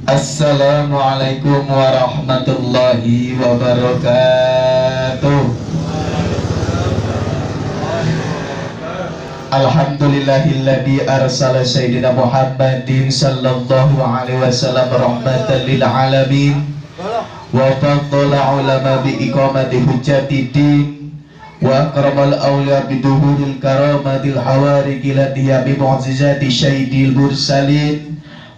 Assalamualaikum warahmatullahi wabarakatuh. Alhamdulillahilladzi arsala sayyidina Muhammadin sallallahu alaihi wasallam rahmatan lil alamin wa faddala ulama bi iqamati hujjatiddin wa akramal awliya bi duhuril karamatil hawariqi latiya bi mu'jizati sayyidil mursalin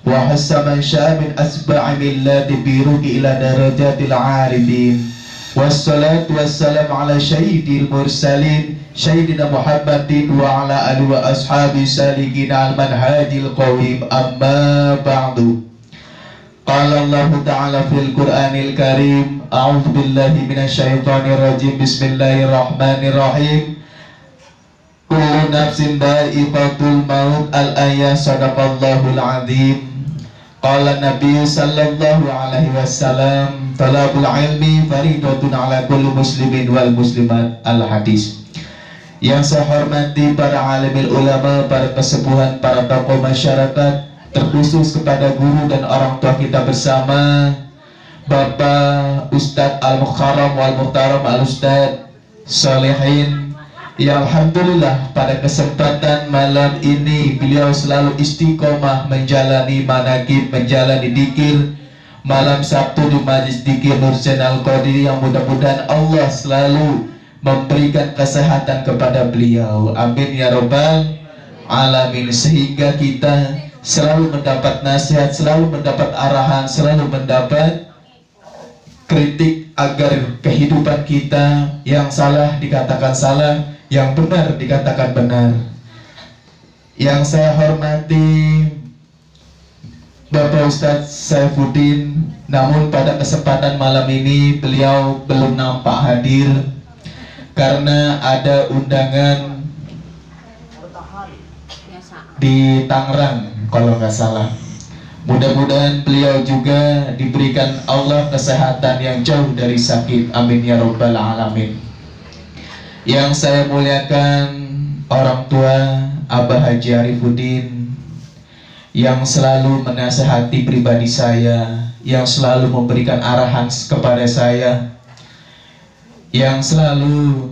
wa hassa man syaa min asba'i millati biruqi ila darajatil arifin wassalatu wassalamu ala sayyidil mursalin sayyidina Muhammadin wa ala alihi wa ashabi salikin al manhajil qawim amma ba'du. Qala Allah ta'ala fil Qur'anil Karim a'udzu billahi minasyaitonir rajim bismillahirrahmanirrahim kullu nafsin dha'iqatul maut al-ayah sadaqallahul azim. Qala Nabi sallallahu alaihi wasallam talabul ilmi faridatun ala kulli muslimin wal muslimat al-hadis. Yang saya hormati para alimil ulama, para kesepuhan, para tokoh masyarakat, terkhusus kepada guru dan orang tua kita bersama, Bapak Ustadz Al-Mukhtaram wal-Mukhtaram Al-Ustadz Salihin, yang alhamdulillah pada kesempatan malam ini beliau selalu istiqomah menjalani manaqib, menjalani dzikir malam Sabtu di Majlis Dzikir Nur Zain Al-Qadiri, yang mudah-mudahan Allah selalu memberikan kesehatan kepada beliau, amin ya rabbal alamin, sehingga kita selalu mendapat nasihat, selalu mendapat arahan, selalu mendapat kritik agar kehidupan kita yang salah dikatakan salah, yang benar dikatakan benar. Yang saya hormati Bapak Ustadz Saifuddin, namun pada kesempatan malam ini beliau belum nampak hadir karena ada undangan di Tangerang kalau nggak salah. Mudah-mudahan beliau juga diberikan Allah kesehatan yang jauh dari sakit, amin ya rabbal alamin. Yang saya muliakan orang tua Abah Haji Arifuddin, yang selalu menasehati pribadi saya, yang selalu memberikan arahan kepada saya, yang selalu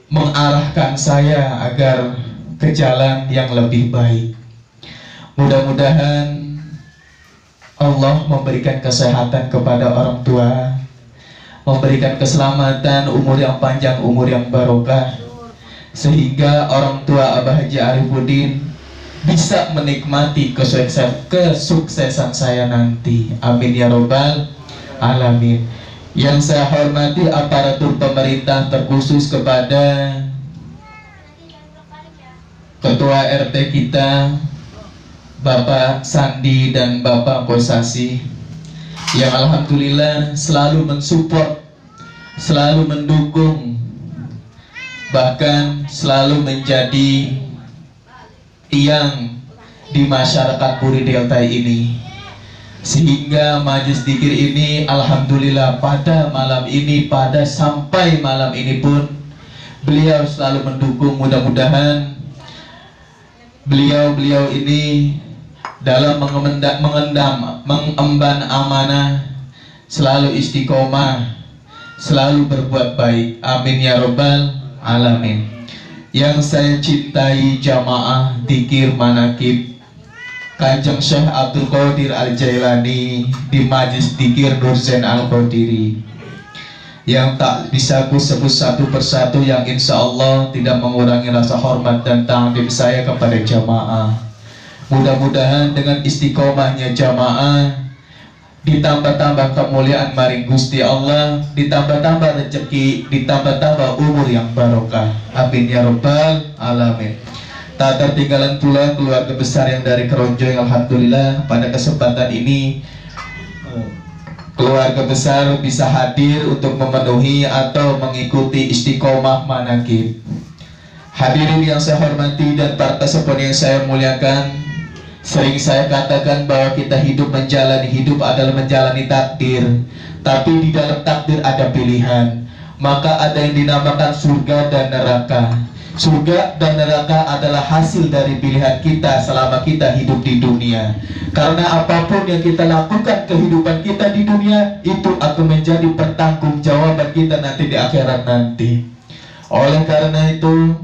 mengarahkan saya agar ke jalan yang lebih baik. Mudah-mudahan Allah memberikan kesehatan kepada orang tua, memberikan keselamatan, umur yang panjang, umur yang barokah, sehingga orang tua Abah Haji Arifuddin bisa menikmati kesuksesan saya nanti, amin ya rabbal alamin. Yang saya hormati aparatur pemerintah, terkhusus kepada Ketua RT kita Bapak Sandi dan Bapak Kosasi, yang alhamdulillah selalu mensupport, selalu mendukung, bahkan selalu menjadi tiang di masyarakat Puri Delta ini, sehingga Majlis Dzikir ini alhamdulillah pada malam ini, sampai malam ini pun beliau selalu mendukung. Mudah-mudahan beliau ini dalam mengemban amanah selalu istiqomah, selalu berbuat baik, amin ya rabbal alamin. Yang saya cintai jamaah dzikir manaqib Kanjeng Syekh Abdul Qadir Al-Jailani di Majlis Dzikir Nur Zain Al-Qadiri, yang tak bisa ku sebut satu persatu, yang insya Allah tidak mengurangi rasa hormat dan ta'zim saya kepada jamaah. Mudah-mudahan dengan istiqomahnya jamaah, ditambah-tambah kemuliaan maring Gusti Allah, ditambah-tambah rezeki, ditambah-tambah umur yang barokah, amin ya rabbal alamin. Tak tertinggalan pula keluarga besar yang dari Keronjong, alhamdulillah pada kesempatan ini keluarga besar bisa hadir untuk memenuhi atau mengikuti istiqomah manaqib. Hadirin yang saya hormati dan para tersebut yang saya muliakan, sering saya katakan bahwa kita menjalani hidup adalah menjalani takdir, tapi di dalam takdir ada pilihan. Maka ada yang dinamakan surga dan neraka. Surga dan neraka adalah hasil dari pilihan kita selama kita hidup di dunia. Karena apapun yang kita lakukan kehidupan kita di dunia itu akan menjadi pertanggungjawaban kita nanti di akhirat nanti. Oleh karena itu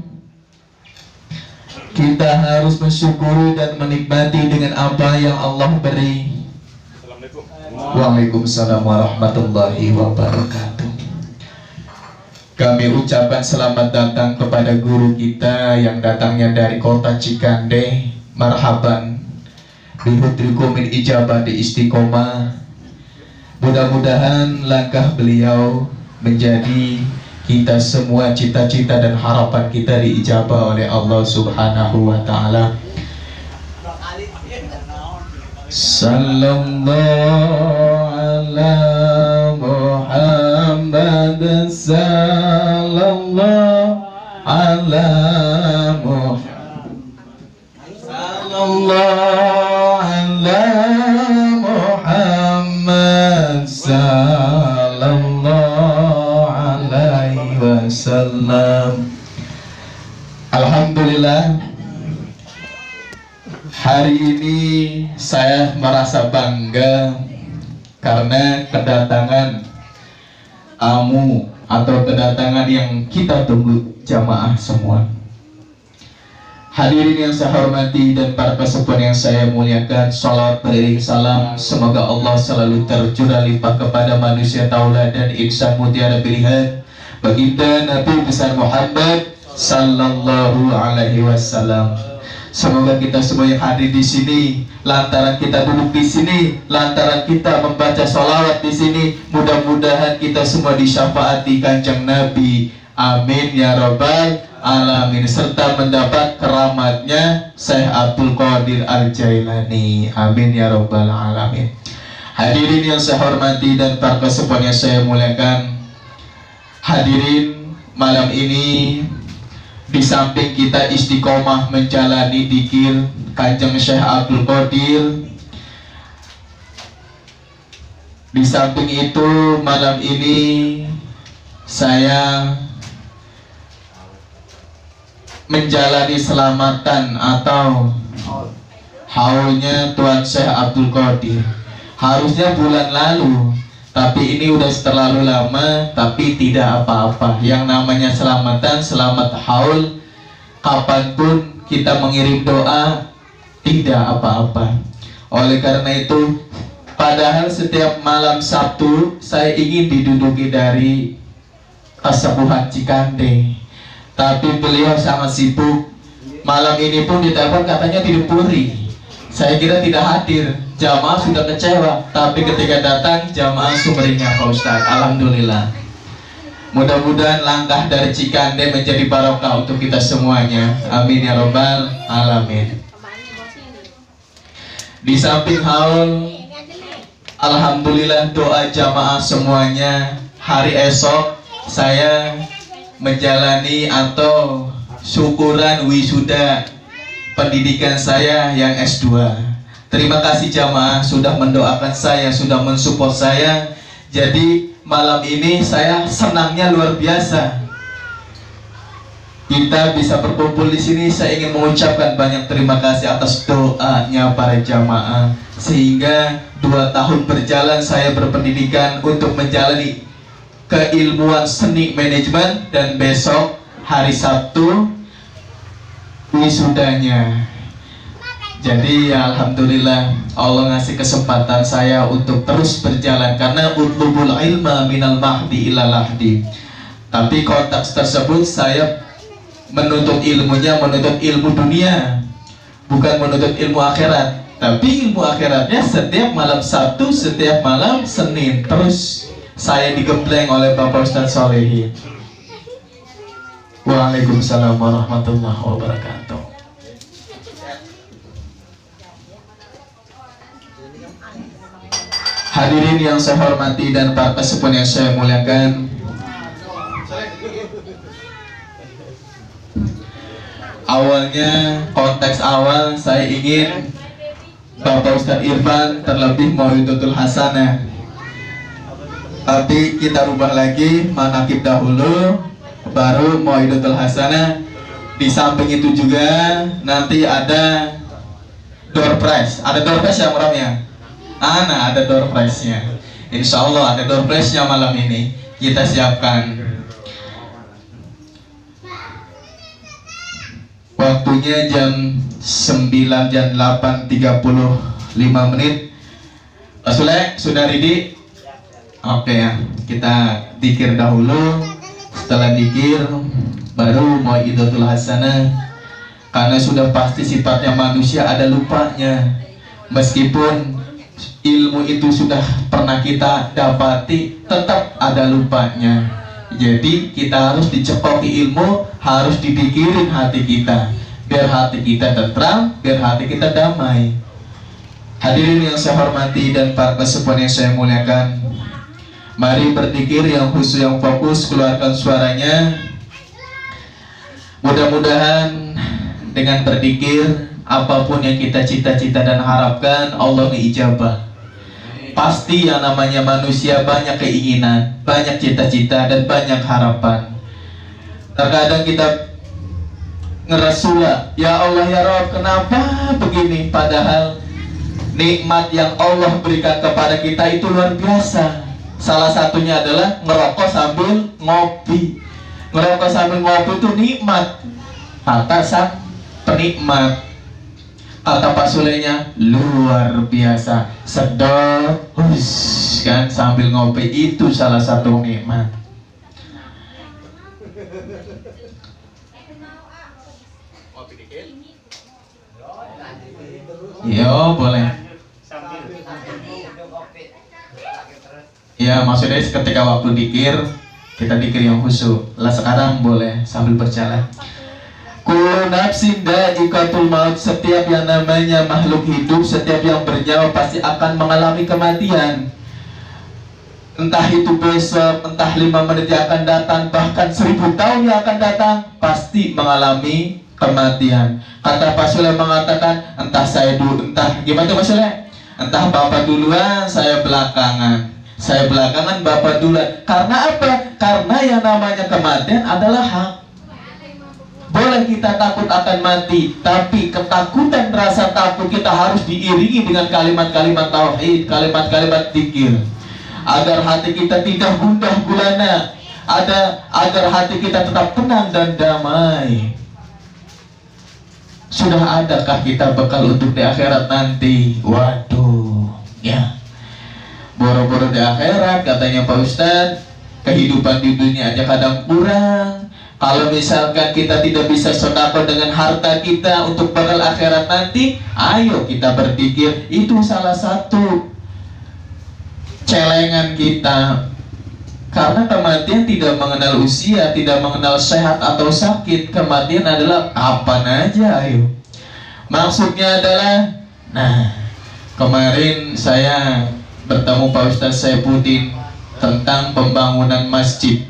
kita harus mensyukuri dan menikmati dengan apa yang Allah beri. Waalaikumsalam warahmatullahi wabarakatuh. Kami ucapkan selamat datang kepada guru kita yang datangnya dari kota Cikande. Marhaban bihudrikum min ijabah di istiqomah. Mudah-mudahan langkah beliau menjadi kita semua cita-cita dan harapan kita diijabah oleh Allah Subhanahu wa taala. Sallallahu ala Muhammad, sallallahu ala Muhammad, sallallahu ala Muhammad, sallallahu alaihi wasallam. Alhamdulillah, hari ini saya merasa bangga karena kedatangan tamu atau kedatangan yang kita tunggu jamaah semua. Hadirin yang saya hormati dan para pesepuh yang saya muliakan, salawat beriring salam semoga Allah selalu tercurah limpah kepada manusia tauladan ihsan mutiara pilihan baginda Nabi besar Muhammad sallallahu alaihi wasallam. Semoga kita semua yang hadir di sini, lantaran kita duduk di sini, lantaran kita membaca sholawat di sini, mudah-mudahan kita semua disyafaati Kanjeng Nabi. Amin ya rabbal alamin, serta mendapat keramatnya Syekh Abdul Qadir Al-Jailani. Amin ya rabbal alamin. Hadirin yang saya hormati dan para pesepuh yang saya muliakan, hadirin, malam ini di samping kita istiqomah menjalani dzikir Kanjeng Syekh Abdul Qadir, di samping itu malam ini saya menjalani selamatan atau haulnya Tuan Syekh Abdul Qadir. Harusnya bulan lalu, tapi ini udah terlalu lama, tapi tidak apa-apa. Yang namanya selamatan, selamat haul, kapanpun kita mengirim doa, tidak apa-apa. Oleh karena itu, padahal setiap malam Sabtu saya ingin diduduki dari Kesepuhan Cikande, tapi beliau sangat sibuk. Malam ini pun ditelepon katanya di Puri. Saya kira tidak hadir, jamaah sudah kecewa, tapi ketika datang jamaah sumringah Pak Ustadz. Alhamdulillah. Mudah-mudahan langkah dari Cikande menjadi barokah untuk kita semuanya. Amin ya robbal alamin. Di samping haul, alhamdulillah doa jamaah semuanya. Hari esok saya menjalani atau syukuran wisuda pendidikan saya yang S2. Terima kasih jamaah sudah mendoakan saya, sudah mensupport saya. Jadi malam ini saya senangnya luar biasa. Kita bisa berkumpul di sini. Saya ingin mengucapkan banyak terima kasih atas doanya para jamaah, sehingga 2 tahun berjalan saya berpendidikan untuk menjalani keilmuan seni manajemen, dan besok hari Sabtu wisudanya. Jadi ya alhamdulillah Allah ngasih kesempatan saya untuk terus berjalan, karena utlubul ilma minal mahdi ilal lahdi. Tapi konteks tersebut saya menuntut ilmunya, menuntut ilmu dunia, bukan menuntut ilmu akhirat. Tapi ilmu akhiratnya setiap malam Sabtu, setiap malam Senin terus saya digembleng oleh Bapak Ustadz Solehin. Waalaikumsalam warahmatullahi wabarakatuh. Hadirin yang saya hormati dan para pesepuh yang saya muliakan, awalnya konteks awal saya ingin Bapak Ustadz Irfan terlebih Mau'idatul Hasanah, tapi kita rubah lagi, manakib dahulu baru Mau'idatul Hasanah. Di samping itu juga nanti ada Door prize. Ada door prize ya Muram ya? Nah, ada door prize-nya. Insya Allah ada door prize-nya malam ini. Kita siapkan. Waktunya jam 9, jam 8.35 menit. Pak Sule, sudah ready? Oke ya, kita dikir dahulu. Setelah dikir, baru Mau'idatul Hasanah. Karena sudah pasti sifatnya manusia ada lupanya. Meskipun ilmu itu sudah pernah kita dapati, tetap ada lupanya. Jadi kita harus dicekoki ilmu, harus dipikirin hati kita, biar hati kita tentram, biar hati kita damai. Hadirin yang saya hormati dan para kesepuan yang saya muliakan, mari berzikir yang khusyuk, yang fokus, keluarkan suaranya. Mudah-mudahan dengan berzikir, apapun yang kita cita-cita dan harapkan, Allah ijabah. Pasti yang namanya manusia banyak keinginan, banyak cita-cita, dan banyak harapan. Terkadang kita ngerasula, ya Allah ya Rabb, kenapa begini? Padahal nikmat yang Allah berikan kepada kita itu luar biasa. Salah satunya adalah ngerokok sambil ngopi. Ngerokok sambil ngopi itu nikmat, kata sang penikmat. Kata Pak Sulenya luar biasa, sedap, kan sambil ngopi itu salah satu nikmat. Yo boleh. Ya maksudnya ketika waktu dikir, kita dikir yang khusyuk. Lah sekarang boleh sambil berjalan. Kullu nafsin dha'iqatul maut. Setiap yang namanya makhluk hidup, setiap yang bernyawa pasti akan mengalami kematian. Entah itu besok, entah 5 menit yang akan datang, bahkan 1000 tahun yang akan datang, pasti mengalami kematian. Kata Pak Sule mengatakan, entah saya dulu, entah gimana Pak Sule? Entah Bapak duluan, saya belakangan. Saya belakangan, Bapak duluan. Karena apa? Karena yang namanya kematian adalah hak. Boleh kita takut akan mati, tapi ketakutan, rasa takut kita harus diiringi dengan kalimat-kalimat tauhid, kalimat-kalimat dzikir, agar hati kita tidak gundah gulana, agar hati kita tetap tenang dan damai. Sudah adakah kita bekal untuk di akhirat nanti? Waduh, ya. Boro-boro di akhirat katanya Pak Ustadz, kehidupan di dunia aja kadang kurang. Kalau misalkan kita tidak bisa sedekah dengan harta kita untuk bekal akhirat nanti, ayo kita berpikir, itu salah satu celengan kita. Karena kematian tidak mengenal usia, tidak mengenal sehat atau sakit. Kematian adalah kapan aja, ayo. Maksudnya adalah, nah, kemarin saya bertemu Pak Ustadz Saifuddin tentang pembangunan masjid.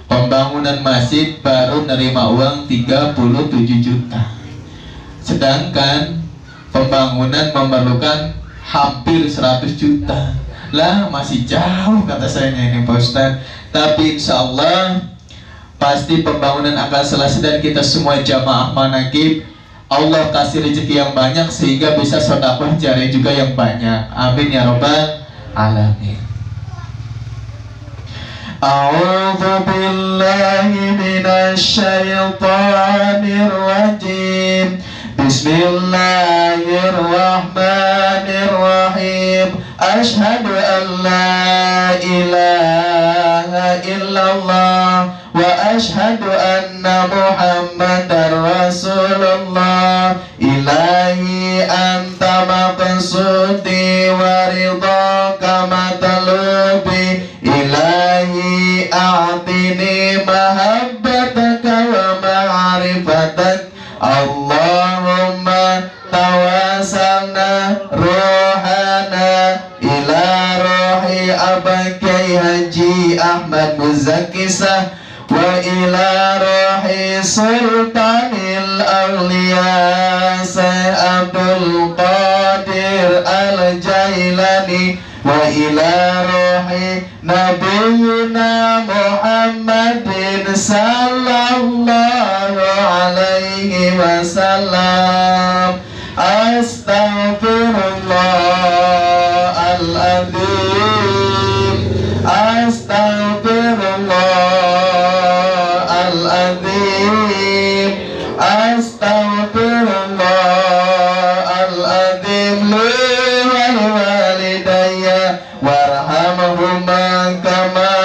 Pembangunan masjid baru nerima uang 37 juta. Sedangkan pembangunan memerlukan hampir 100 juta. Lah masih jauh kata saya ini Pak Ustadz. Tapi insya Allah pasti pembangunan akan selesai dan kita semua jamaah manaqib Allah kasih rezeki yang banyak sehingga bisa sedekah jariah juga yang banyak. Amin ya rabbal alamin. A'udzu billahi minasy syaithanir rajim. Bismillahirrahmanirrahim. Asyhadu an la ilaha illallah wa asyhadu anna Muhammadar Rasulullah. Ilahi anta maqsudi wa ridhaka matlubi. Ilahi a'tini mahabbataka wa ma'rifatak. Allahumma tawasalna ruhana ila ruhi abakai Haji Ahmad Muzakisah wa ila ruhi sultanil awliya Syekh Abdul Qadir Al-Jailani wa ila ruhi Nabiyyina Muhammadin sallallahu alaihi wasallam. Astaghfirullahaladzim, astaghfirullahaladzim, astaghfirullahaladzim. Li walidayya warhamhuma kama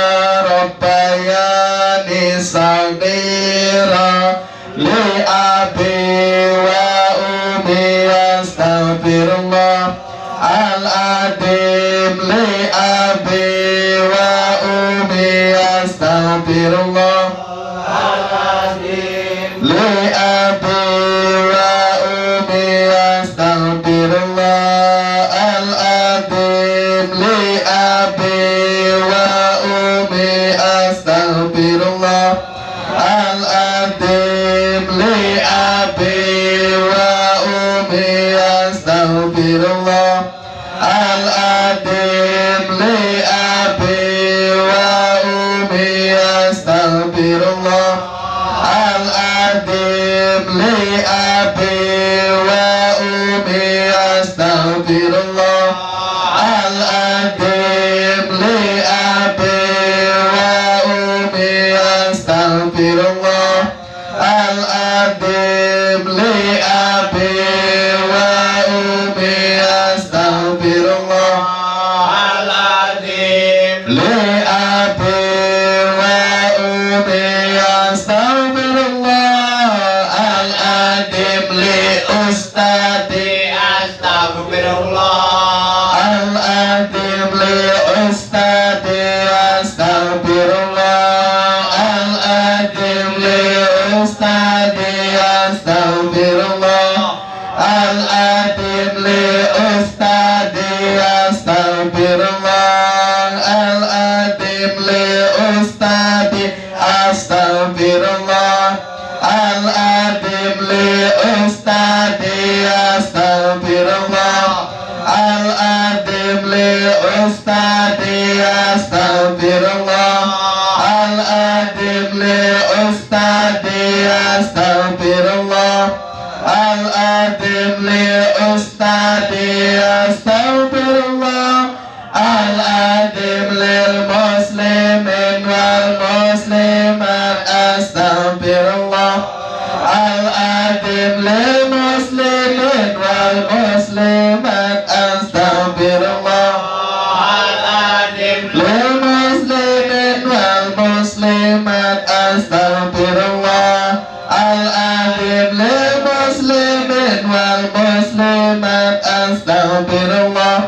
rabbayani saghira. Li abi wa umi astaghfirullah al-adim. Li abi wa umi astaghfirullah al-adim. Li abi wa umi astaghfirullah al-adim. Li abi wa umi astaghfirullah al-adim. Li abi wa umi astaghfirullah al-adim. Li abi wa umi astaghfirullah al-adim. Li abi wa umi astaghfirullah al-adim. Li abi wa umi astaghfirullah al-adim. Li abi wa umi astaghfirullah al-adim. Li abi wa umi astaghfirullah al-adim. Li ustadi astaghfirullah al-adim. Li ustadi astaghfirullah al-adim. Li ustadi astaghfirullah al-adim. Li ustadi astaghfirullah al-adim. Li ustadi astaghfirullah al-adim. Li ustadi astaghfirullah al-adim. Li ustadi astaghfirullah al-adim. Li ustadi astaghfirullah al-adim. Li ustadi astaghfirullah al-adim. Lil muslimin wal muslimat astaghfirullah al-adim. Lil muslimin wal muslimat astaghfirullah al-adim. Lil muslimin wal muslimat astaghfirullah al-adim. Lil muslimin wal muslimat astaghfirullah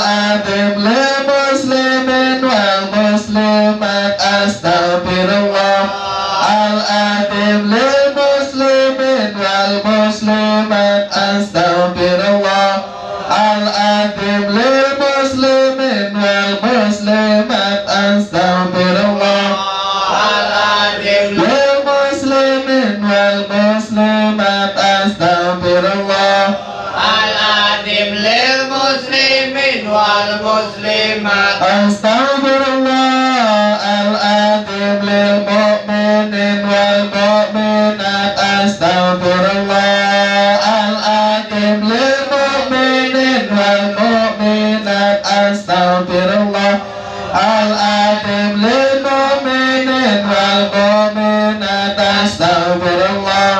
al-adim. Lil muslimin wal muslimat astaghfirullah al-adim. Lil muslimin wal muslimat astaghfirullah al-adim. Lil muslimin wal muslimat astaghfirullah al-adim. Lil muslimin wal muslimat astaghfirullah al-adim. Lil muslimin wal muslimat astaghfirullah al-adim. Lil mu'minin wal mu'minat astaghfirullah al-adim. Lil mu'minin wal mu'minat astaghfirullah al-adim. Lil mu'minin wal mu'minat astaghfirullah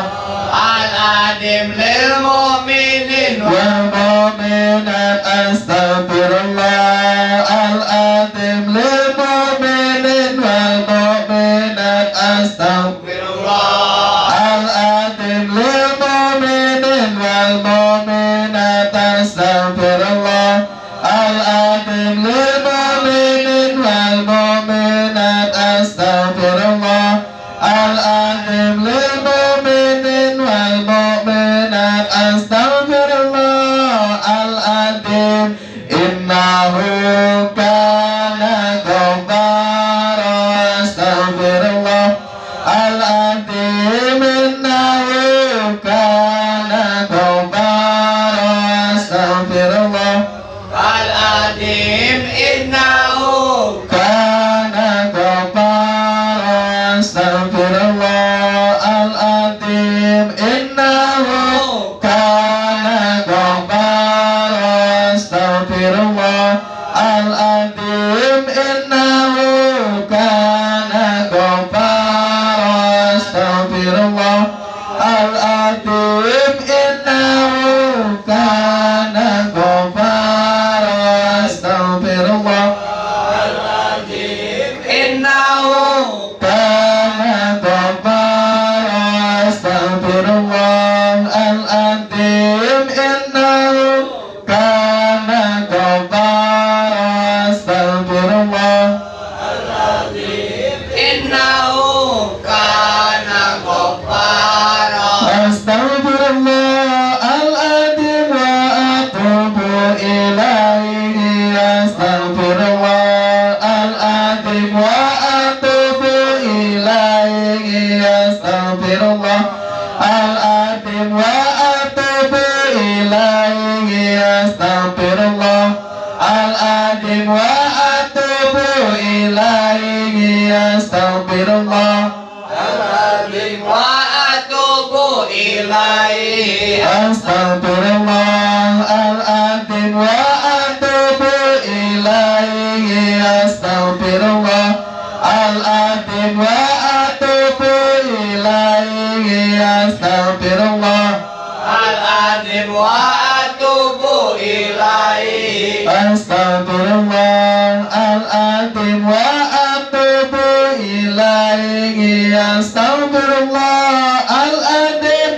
al-adim. Lil mu'minin wal mu'minat astaghfirullah al-adim. Lil mu'minin wal mu'minat astaghfirullah al-adim. Lil mu'minin wal mu'minat astaghfirullah al-adim. Lil mu'minin wal mu'minat astaghfirullah al-adim. Lil mu'minin wal mu'minat astaghfirullah al-adim. Innahu kana ghaffara astaghfirullah al-adim. Innahu kana ghaffara astaghfirullah al-adim. Innahu kana ghaffara astaghfirullah al-adim. Innahu kana al-azim innahu kana ghaffara astaghfirullah al-azim innahu kana ghaffara astaghfirullah al-azim innahu kana ghaffara astaghfirullah al-azim innahu kana ghaffara astaghfirullah al-azim innahu kana ghaffara astaghfirullah al-azim wa atubu ilaihi astaghfirullah al-azim wa atubu ilaihi astaghfirullah al-azim wa atubu ilaihi astaghfirullah al-azim wa atubu ilaihi astaghfirullah al-azim wa atubu ilaihi astaghfirullah al-azim wa atubu ilaihi astaghfirullah al-azim wa atubu ilaihi astaghfirullah al-azim wa atubu ilaihi astaghfirullah al-azim wa atubu ilaihi astaghfirullah al-azim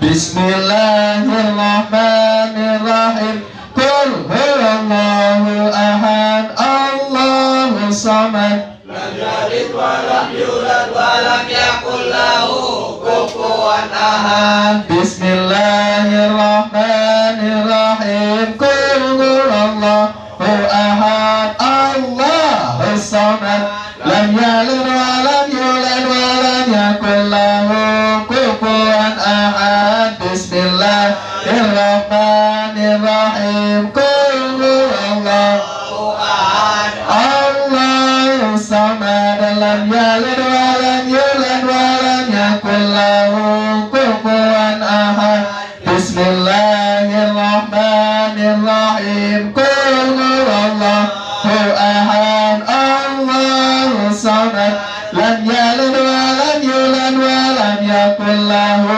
bismillahirrahmanirrahim qul huwallahu ahad Allahu samad lam yalid wa lam yulad wa lam yakul lahu kufuwan ahad bismillahirrahmanirrahim qul huwallahu ahad Allahu samad lam yalid wa lam yulad wa lam yakul lahu kufuwan ahad bismillahirrahmanirrahim qul huwallahu ahad Allahu samad lam yalid wa lam yulad wa lam yakul lahu kufuwan ahad bismillahirrahmanirrahim qul huwallahu ahad Allahu samad lam yalid wa lam yulad wa lam yakul lahu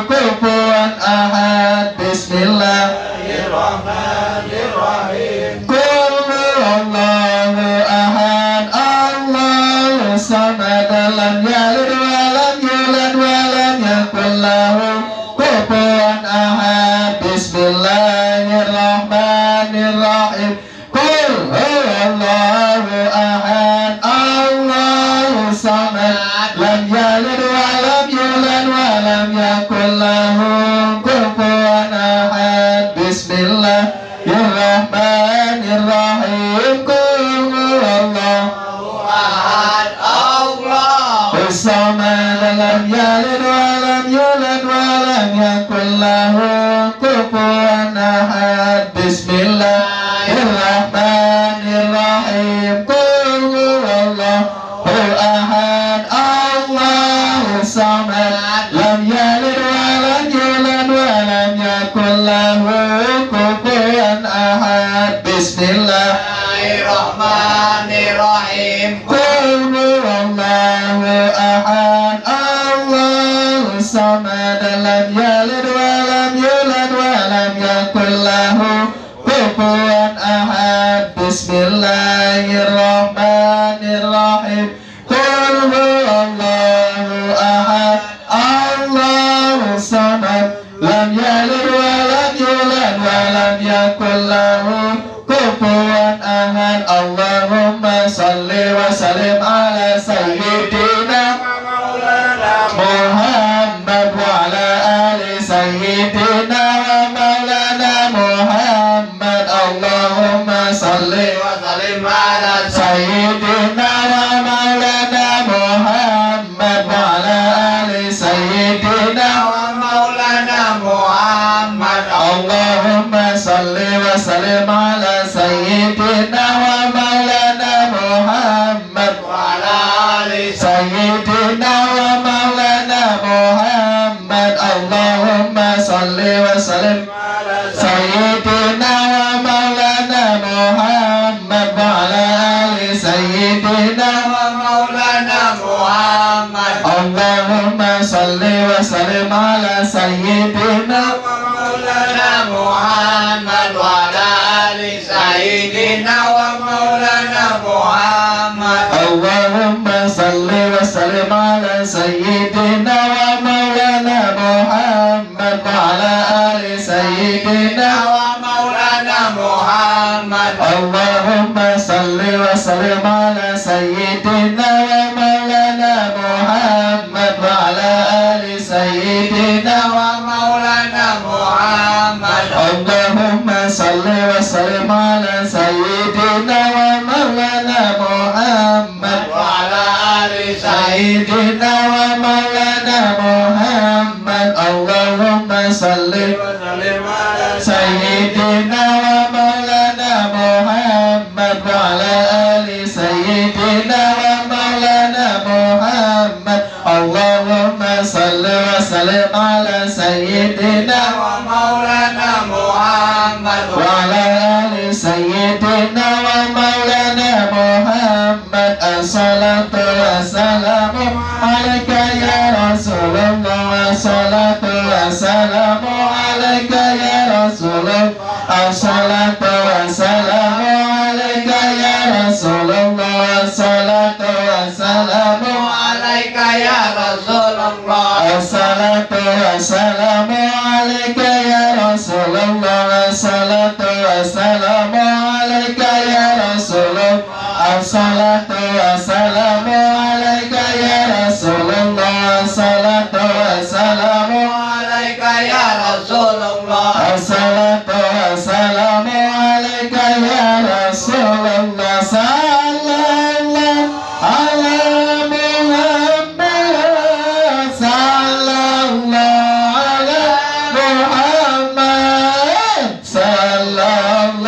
kufuwan ahad bismillahirrahmanirrahim qul huwallahu ahad Allahu samad lam yalid wa lam yulad wa lam yakul lahu kufuwan ahad bismillahirrahmanirrahim qul huwallahu ahad Allahu samad lam yalid wa lam yulad wa lam yakul lahu kufuwan ahad bismillahirrahmanirrahim qul huwallahu ahad Allahu samad lam yalid wa lam yulad wa lam yakul lahu kufuwan ahad bismillahirrahmanirrahim qul huwallahu ahad Allahu samad lam yalid wa lam yulad wa lam yakul lahu kufuwan ahad bismillahirrahmanirrahim qul huwallahu ahad Allahu samad lam yalid wa lam yulad wa lam yakul lahu kufuwan ahad bismillahirrahmanirrahim qul huwallahu ahad Allahu samad lam yalid wa lam yulad wa lam yakul lahu kufuwan ahad Allahumma salli wa sallim ala sayyidina Muhammad wa ala ali sayyidina wa maulana Muhammad Allahumma salli wa sallim ala sayyidina wa maulana Muhammad wa ala ali sayyidina wa maulana Muhammad Allahumma salli wa sallim ala sayyidina wa maulana Muhammad wa ala ali sayyidina wa maulana Muhammad Allahumma salli wa sallim ala sayyidina wa maulana Muhammad wa ali sayyidina wa maulana Muhammad. Allahumma salli wa sallim ala sayyidina wa maulana Muhammad wa ala ali sayyidina wa maulana Muhammad. Allahumma salli wa sallim ala sayyidina wa maulana Muhammad wa ala ali sayyidina wa maulana Muhammad. Allahumma salli wa sallim ala sayyidina wa maulana Muhammad wa ala ali sayyidina wa maulana Muhammad. Allahumma salli wa sallim ala sayyidina wa maulana Muhammad wa ala ali sayyidina wa maulana Muhammad. Allahumma salli wa sallim ala sayyidina wa maulana Muhammad. wa ala ali sayyidina wa maulana Muhammad. As-salatu wassalamu alaika ya Rasulullah. As-salatu wassalamu alaika ya Rasulullah. As-salatu wassalamu alaika ya Rasulullah. As-salatu wassalamu alaika ya Rasulullah. As-salatu wassalamu alaika ya Rasulullah. As-salatu wassalamu alaika ya Rasulullah. As-salatu wassalamu alaika ya Rasulullah. As-salatu wassalamu alaika ya Rasulullah. As-salatu wassalamu alaika ya Rasulullah. Sallallahu ala Muhammad. Sallallahu ala Muhammad. Sallallahu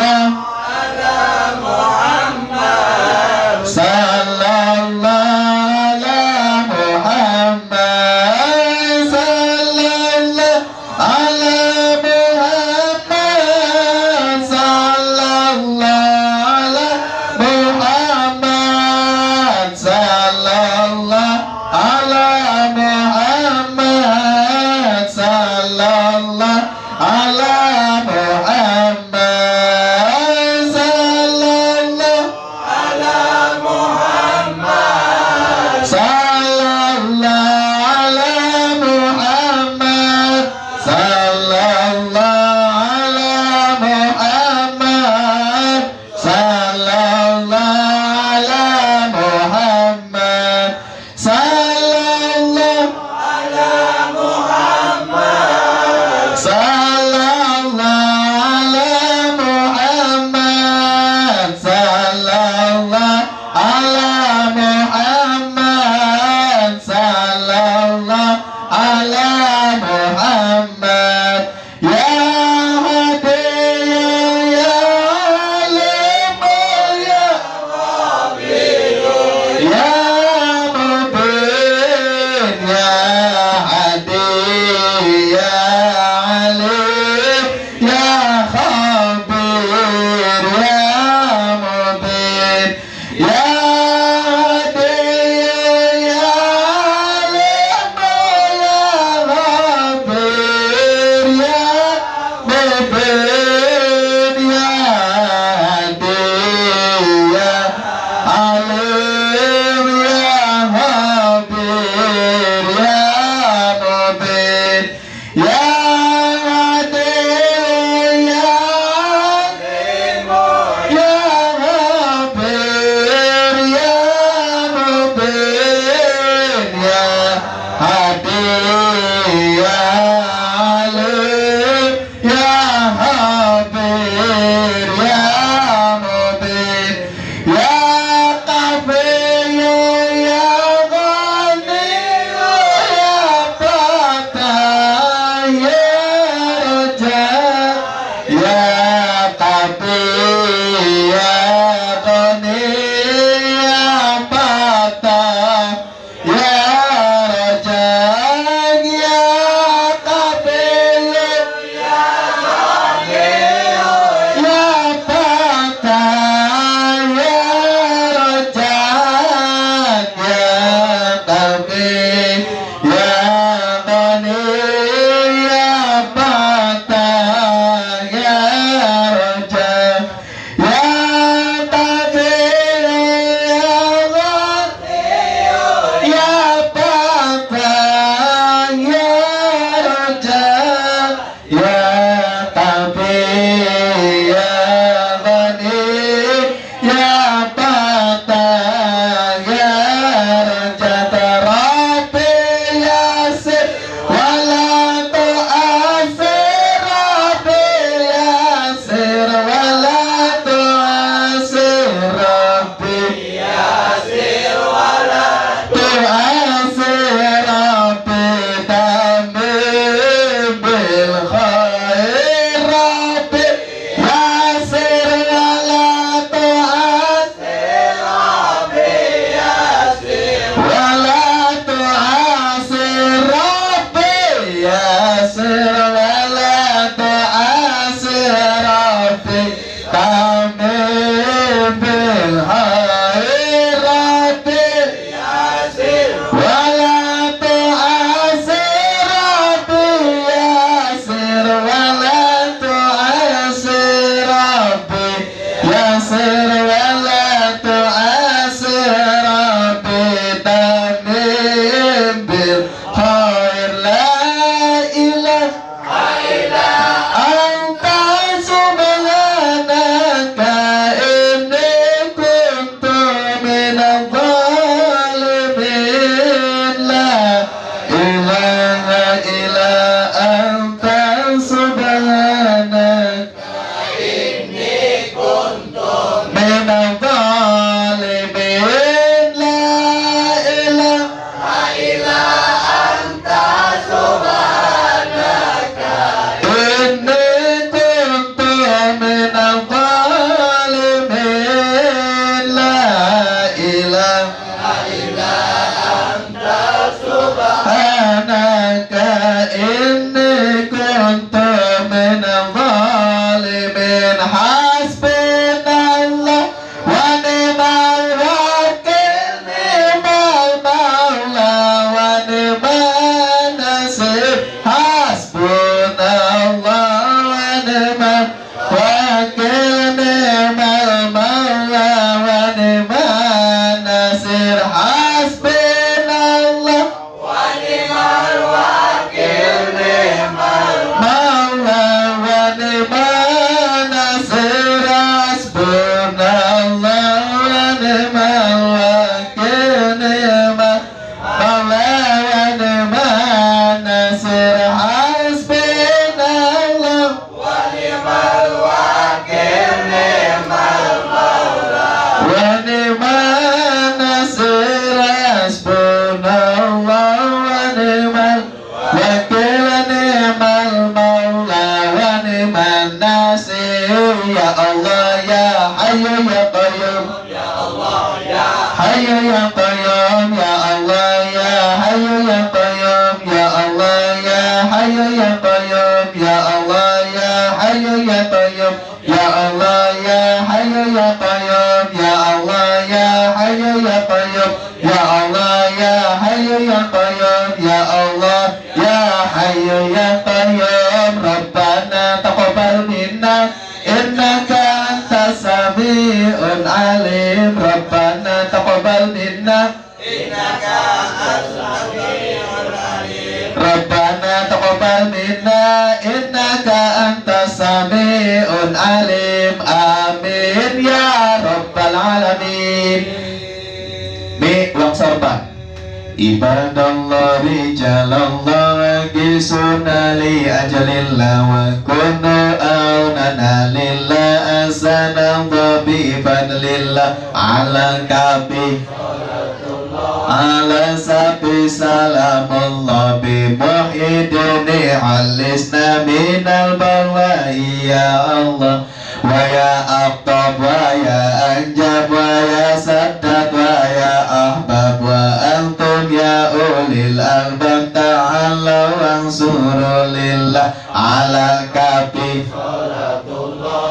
عسر ولا تعسر ربي تمم بالخير لا إله أنت سبحانك إني كنت من الظالمين لا إله إلا أنت سبحانك من الظالمين لا إله إني كنت من الظالمين لا إله سبحانك إني كنت من الظالمين حسبنا الله ونعم الوكيل نعم المولى ونعم النصير حسبنا الله ونعم الوكيل نعم المولى ونعم النصير حسبنا الله مولى ونعم النصير حسبنا الله ونعم الوكيل نعم مولى ونعم النصير حسبنا الله ونعم النصير حسبنا الله ونعم الوكيل نعم المولى ونعم النصير يا الله يا حي يا قيوم حي يا قيوم يا الله يا حي يا قيوم يا الله يا حي يا قيوم يا الله يا حي يا قيوم يا الله يا حي يا قيوم يا الله يا حي يا قيوم يا الله يا حي يا قيوم يا الله يا حي يا قيوم ربنا تقبل منا إنك أنت السميع العليم ربنا تقبل منا ربنا تقبل منا إنك أنت السميع العليم آمين يا رب العالمين Mi ulang sorban Ibadallah rijalallah Gisuna li ajalillah Wa kunu aunana lillah Asana dhabiban lillah Ala kabi ala sabi salamullah bi muhyiddini alisna minal balwai ya Allah wa ya aqtab wa ya anjab wa ya saddad wa ya ahbab wa antum ya ulil albab ta'ala wansuru lillah ala kafi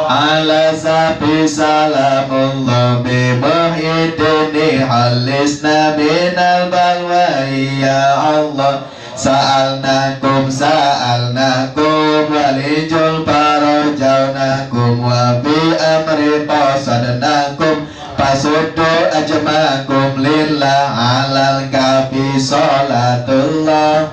ala sabi salamullah bi muhyiddini alisna minal balwai ya Allah sa'alnakum walijul parojaunakum wa bi amri qasadnakum pasuddu ajmakum lillah alal kafi salatullah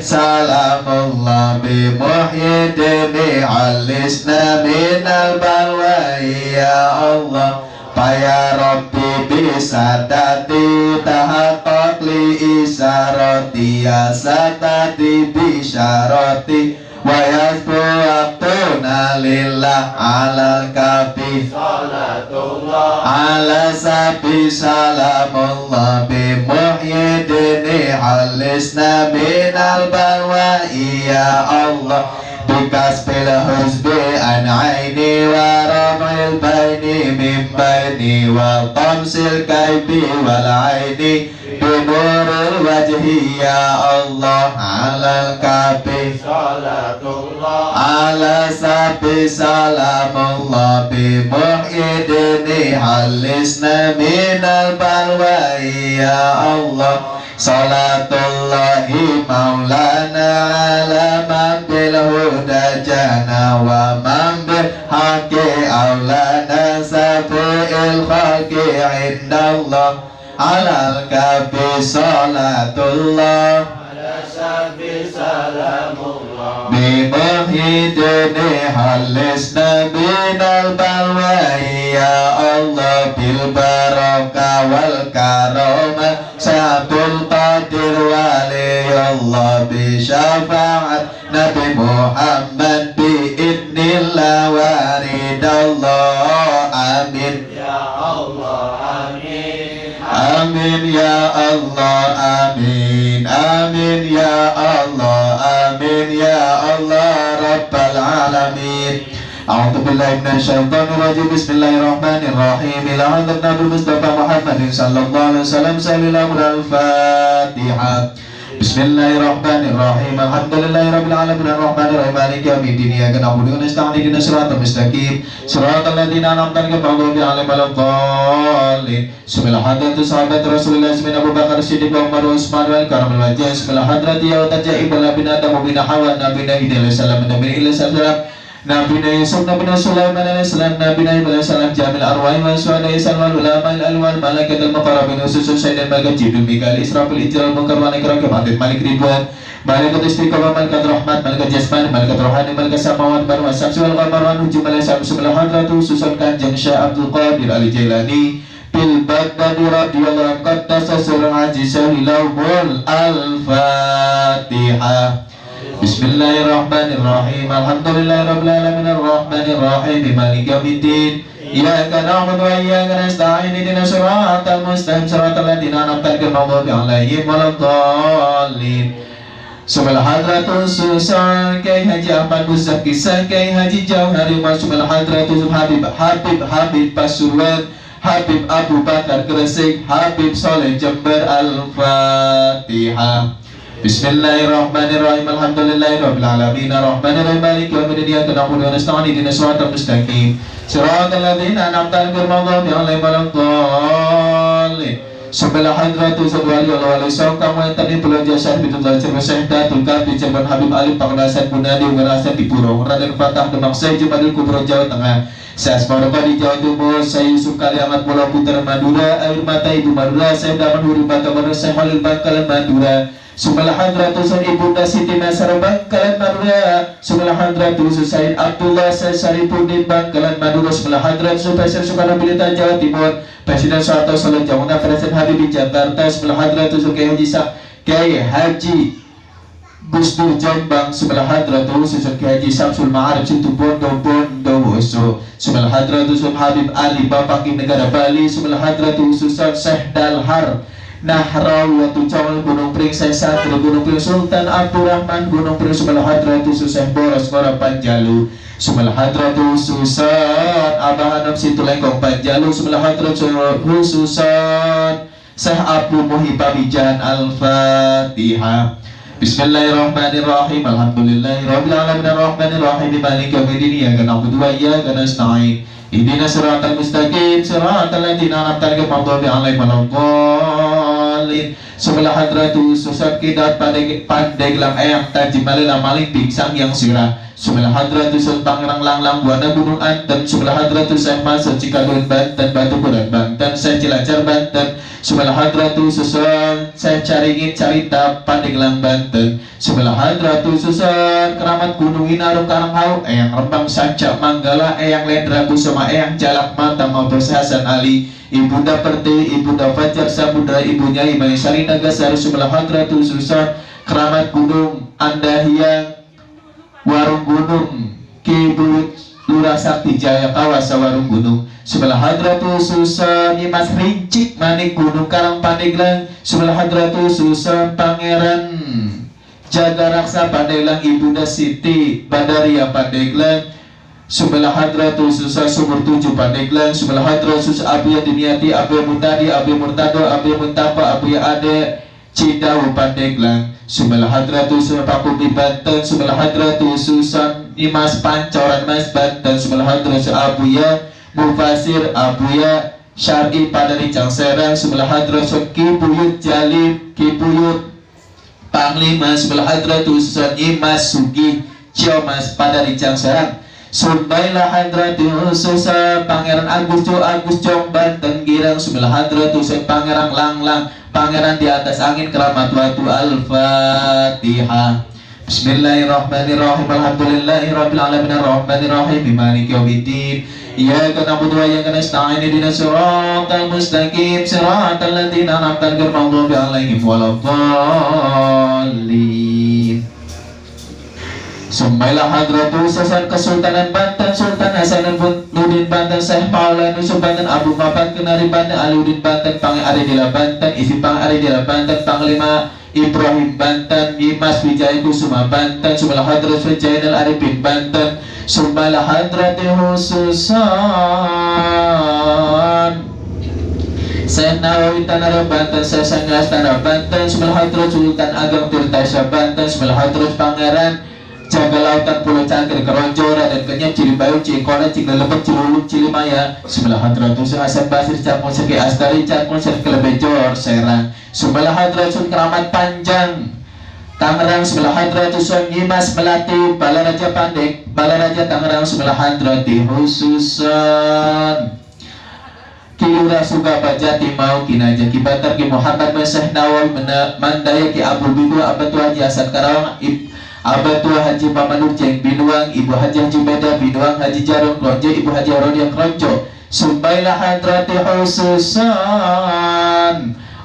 salamullah bi muhyiddini alisna minal balwai ya Allah ya Rabbi bisadati tahaqqaq li isarati ya satati bisyarati wa yasbu waqtuna lillah alal kafi salatullah ala sabi salamullah bi muhyiddini alisna minal balwai ya Allah bikasbil husbi an aini wa ramil baini min baini wa tamsil kaibi wal aini binuril wajhi ya Allah alal kafi salatullah ala sabi salamullah bi muhyiddini alisna minal balwai ya Allah salatullahi maulana ala man bil huda jana wa man bil haqi aulana indallah alal kabi salatullah bimuhidini halisna binal balwai ya Allah bil baraka wal karama sabul qadir wali Allah bi syafaat Nabi Muhammad bi idnillah waridallah amin ya Allah amin amin ya Allah amin amin ya Allah amin ya Allah rabbal alamin. A'udzu billahi minasyaitonir rajim. Bismillahirrahmanirrahim. Ila hadratin Nabi Mustafa Muhammadin sallallahu alaihi wasallam. Sallallahu al-Fatihah. Bismillahirrahmanirrahim. Alhamdulillahirabbil alamin arrahmanirrahim maliki yaumiddin. Iyyaka na'budu wa nasta'inu ihdinas siratal mustaqim. Siratal ladzina an'amta 'alaihim ghairil maghdubi 'alaihim waladdallin. Bismillah hadratu sahabat Rasulullah Bismillah Abu Bakar Siddiq wa Umar Utsman wal karamul wajh. Bismillah hadrati ya tajaibul labina adam bina hawa nabina hidayah salam nabi ila salam nabina Yusuf nabina Sulaiman alaihi salam nabina Ibrahim salam jamil arwah wa suhada wal ulama al alwan malaikat al muqarrabin usus syaitan malaikat jibril mikail israfil ijral munkar wa nakir kebatin malik ridwan malaikat istiqamah malaikat rahmat malaikat jasman malaikat rohani malaikat samawat bar wa samsi wal qamar wa nujum alaihi salam hadratu susun kanjeng Syekh Abdul Qadir Ali Jailani bil baghdadi radhiyallahu anhu qaddasa sirrul aziz lahumul al-fatihah. Bismillahirrahmanirrahim. Alhamdulillahirabbil alamin arrahmanirrahim maliki yaumiddin. Iyyaka na'budu wa iyyaka nasta'in ihdinas siratal mustaqim siratal ladzina an'amta 'alaihim waladdallin. Subhanal hadratus susan Kyai Haji Ahmad Muzaki Kyai Haji Jauhari Subhanal hadratus Habib Pasuruan Habib Abu Bakar Gresik Habib Soleh Jember Al-Fatihah. Bismillahirrahmanirrahim. Alhamdulillahirabbil alamin arrahmanirrahim maliki yaumiddin. Iyyaka na'budu wa nasta'inu ihdinas siratal mustaqim siratal ladzina an'amta 'alaihim ghairil maghdubi 'alaihim waladdallin. Subhanal hadratus wali wali sangka wa tadi pulau jasar bitullah cerba syahdatul kafi cerban Habib Ali Pangdasan Bunadi Ungarasan di Purong Raden Fatah Demak saya Jumadil Kubro Jawa Tengah. Saya Asmaroka di Jawa Timur. Saya Yusuf Kaliamat Pulau Putar Madura Air Mata Ibu Madura. Saya Daman Huri Bata Madura. Saya Halil Bangkalan Madura. Subhanal hadratus Ibunda Siti Nasar Bangkalan Madura. Subhanal hadratus Said Abdullah Saripudin Bangkalan Madura. Subhanal hadratus Presiden Soekarno Blitar Jawa Timur. Presiden Soeharto Solo Jawa Presiden Habibie Jakarta. Subhanal hadratus Kiai Haji Gus Dur Jombang. Subhanal hadratus Kiai Haji Samsul Ma'arif Situ Bondo Bondowoso. Subhanal hadratus Habib Ali Bapak Negara Bali. Subhanal hadratus Syekh Dalhar Nahrawatu Camal Gunung Pring Sesatri Gunung Pring Sultan Abdurrahman Gunung Pring Subhanal hadratus Syekh Boros Ngora Panjalu. Subhanal hadratus Susan Abah Anam Situlengkong Panjalu. Subhanal hadratus Susan Syekh Abu Muhibabijan Al-Fatihah. Bismillahirrahmanirrahim. Alhamdulillahirabbil alamin arrahmanirrahim maliki yaumiddin. Iyyaka na'budu wa iyyaka nasta'in ihdinas siratal mustaqim siratal ladzina an'amta 'alaihim ghairil maghdubi 'alaihim waladdallin. Subhanal hadratus Susat Kidat Pandeglang Eyang Tajimalila Maling Pingsang yang Sirah. Subhanal hadratus Pangerang Langlang Buana Gunung Anten. Subhanal hadratus Syekh Masud Cikadun Banten Batu Kudan Banten Syekh Cilacap Banten. Subhanal hadratus Syekh Caringin Carita Pandeglang Banten. Subhanal hadratus Keramat Gunung Inarum Karanghau Eyang Rembang Sancak Manggala Eyang Lendra Kusuma Eyang Jalak Mata Mampus Hasan Ali Ibunda Perti Ibunda Fajar Samudra Ibunya Imai Sari Nagasari. Subhanal hadratus Keramat Gunung Andahiyang Warung Gunung Kibut Lurah Sakti Jaya Kawasa Warung Gunung. Subhanal hadratus Nimas Rincik Manik Gunung Karang Pandeglang. Subhanal hadratus Pangeran Jaga Raksa Pandeglang Ibunda Siti Badaria Pandeglang. Subhanal hadratus Sumur 7 Pandeglang. Subhanal hadratus Abuya Diniati Abuya Mutadi Abuya Murtado Abuya Muntapa Abuya Ade Cidawu Pandeglang. Subhanal hadratus Pakumi Banten. Subhanal hadratus Nimas Pancoran Mas Banten. Subhanal hadratus Abuya Mufasir Abuya Syar'i Padari Cangserang. Subhanal hadratus Kibuyut Jalib Kibuyut Panglima. Subhanal hadratus Nimas Sugi Ciomas Padari Cangserang. Sumbailah hadrati khususa Pangeran Agus Jong Banten Girang. Sumbailah hadrati khusus Pangeran Langlang, Pangeran di atas angin keramat watu. Al-Fatihah. Bismillahirrahmanirrahim. Alhamdulillahirabbil alamin arrahmanir rahim maliki yaumiddin. Iyyaka na'budu wa iyyaka nasta'in ihdinas siratal mustaqim siratal ladzina an'amta 'alaihim ghairil maghdubi 'alaihim waladdallin. Sumbailah hadratu Sasan Kesultanan Banten Sultan Hasanuddin Banten Syekh Maulana Yusuf Banten Abu Mapan Kenari Banten Aliuddin Banten Pang Aridila Banten Isi Pang Aridila Banten Panglima Ibrahim Banten Yimas Wijaya Kusuma Banten Sumbailah hadrat Jainal Arifin Banten Sumbailah hadrati khususan Syekh Nawawi Tanara Banten Syekh Sanglas Tanara Banten Sumbailah hadrat Sultan Ageng Tirtaisya Banten Sumbailah hadrat Pangeran Jaga Lautan Pulau Cangkir Keronjora dan Kenyam Cilibayu Cikona Cikalebet Ciluluk Cilimaya. Sumbailah hadratu Hasan Basir Cakmun Seki Astari Cakmun Seki Kelebejor Serang. Sumbailah hadratu Keramat Panjang Tangerang. Sumbailah hadratu Yimas Melati Balaraja Pandek Balaraja Tangerang. Sumbailah hadrati khususan Kilura Suka Bajati Mau Kinaja Kibatar Ki Muhammad Meseh Nawal Mandaya Ki Abu Bidu Abatu Haji Hasan Karawang Abatua Haji Pamanuk Jeng Binuang Ibu Haji Haji Beda Binuang Haji Jarum Klonjo Ibu Haji Rodia Klonjo. Sumbailah hadrati khususan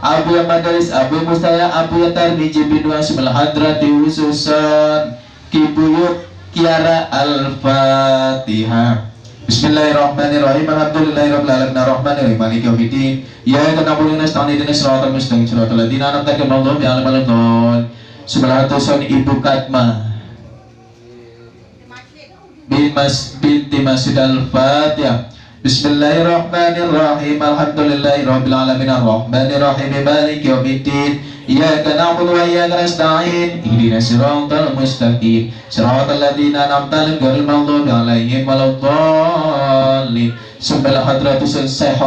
Abu Madaris Abu Mustaya Abu Tarmiji Binuang. Sumbailah hadrati khususan Kibuyut Kiara. Al-Fatihah. Bismillahirrahmanirrahim. Alhamdulillahirabbil alamin arrahmanirrahim maliki yaumiddin. Iyyaka na'budu wa nasta'in ihdinas siratal mustaqim siratal ladzina an'amta 'alaihim ghairil maghdubi 'alaihim waladdallin. Sumbailah hadrati Ibu Katma binti Masjid Al-Fatihah. Bismillahirrahmanirrahim. Alhamdulillahirabbil alamin arrahmanirrahim maliki yaumiddin. Iyyaka na'budu wa iyyaka nasta'in ihdinas siratal mustaqim siratal ladzina an'amta 'alaihim ghairil maghdubi 'alaihim waladdallin. Sumbailah hadratu Syekh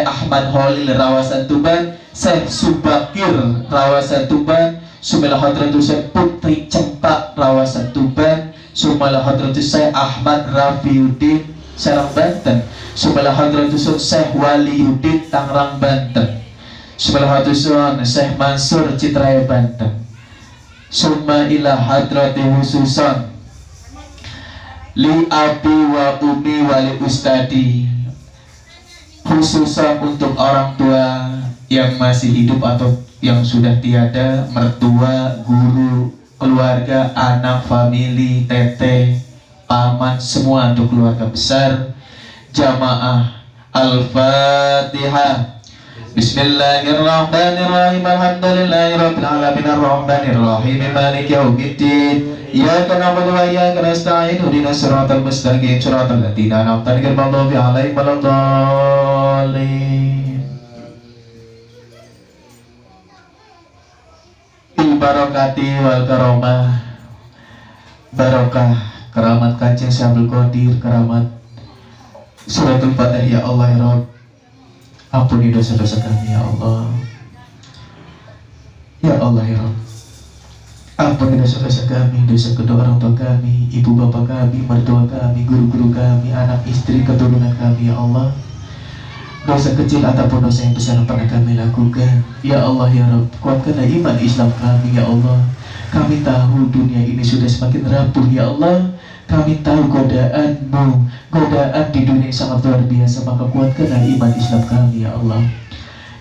Ahmad Holil Rawasan Tuban Syekh Subakir Rawasan Tuban. Sumbailah hadratu Syekh Putri Cempak Rawasan Tuban. Sumbailah hadratu Syekh Ahmad Rafiuddin Serang Banten. Sumbailah hadratu Syekh Waliuddin Tangerang Banten. Sumbailah hadratu Syekh Mansur Citraya Banten. Sumbailah hadrati khususan li abi wa umi wali ustadi khususan untuk orang tua yang masih hidup atau yang sudah tiada, mertua, guru, keluarga, anak, famili, teteh, paman, semua untuk keluarga besar. Jamaah. Al-Fatihah. Bismillahirrahmanirrahim. Alhamdulillahirabbil alamin arrahmanir rahim maliki yaumiddin. Iyyaka na'budu wa iyyaka nasta'in ihdinas siratal mustaqim siratal ladzina an'amta 'alaihim ghairil maghdubi 'alaihim waladdallin. Barakati wal karomah. Barokah keramat Kanjeng Syabul Qadir, keramat Suratul Fatihah. Ya Allah ya Rabb, ampuni dosa-dosa kami ya Allah. Ya Allah ya Rabb, ampuni dosa-dosa kami, dosa kedua orang tua kami, ibu bapak kami, mertua kami, guru-guru kami, anak istri, keturunan kami ya Allah. Dosa kecil ataupun dosa yang besar yang pernah kami lakukan, ya Allah ya Rabb, kuatkanlah iman Islam kami ya Allah. Kami tahu dunia ini sudah semakin rapuh ya Allah. Kami tahu godaan-Mu, godaan di dunia sangat luar biasa, maka kuatkanlah iman Islam kami ya Allah.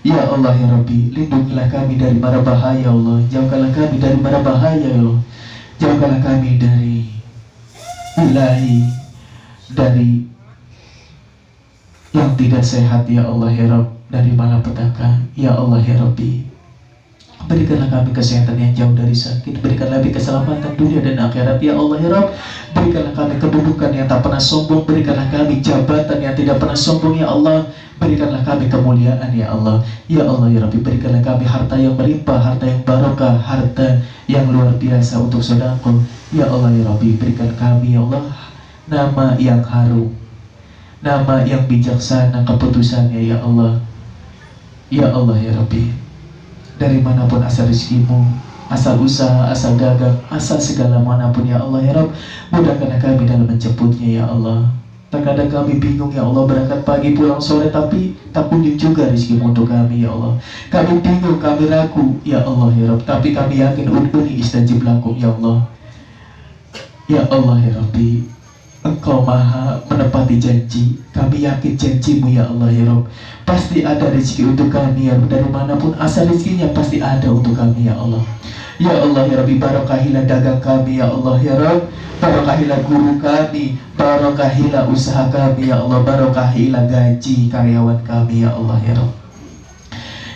Ya Allah ya Rabbi, lindungilah kami dari mara bahaya ya Allah. Jauhkanlah kami dari mara bahaya ya Allah. Jauhkanlah kami dari ilahi, dari yang tidak sehat ya Allah ya Rabb, dari malapetaka ya Allah ya Rabbi. Berikanlah kami kesehatan yang jauh dari sakit, berikanlah kami keselamatan dunia dan akhirat ya Allah ya Rabb. Berikanlah kami kedudukan yang tak pernah sombong, berikanlah kami jabatan yang tidak pernah sombong ya Allah. Berikanlah kami kemuliaan ya Allah. Ya Allah ya Rabbi, berikanlah kami harta yang melimpah, harta yang barokah, harta yang luar biasa untuk sedekah ya Allah ya Rabbi. Berikan kami ya Allah nama yang harum, nama yang bijaksana keputusannya ya Allah. Ya Allah ya Rabbi, dari manapun asal rezekimu, asal usaha, asal dagang, asal segala manapun ya Allah ya Rabb. Mudahkanlah kami dalam menjemputnya ya Allah. Terkadang kami bingung ya Allah, berangkat pagi pulang sore tapi tak kunjung juga rezeki untuk kami ya Allah. Kami bingung, kami ragu ya Allah ya Rabb, tapi kami yakin udhuni istajib lakum ya Allah. Ya Allah ya Rabbi, Engkau maha menepati janji. Kami yakin janjimu ya Allah ya Rabb. Pasti ada rezeki untuk kami ya Rabb. Dari manapun asal rezekinya pasti ada untuk kami ya Allah. Ya Allah ya Rabbi, barakahilah dagang kami ya Allah ya Rabb. Barakahilah guru kami, barakahilah usaha kami ya Allah. Barakahilah gaji karyawan kami ya Allah ya Rabb.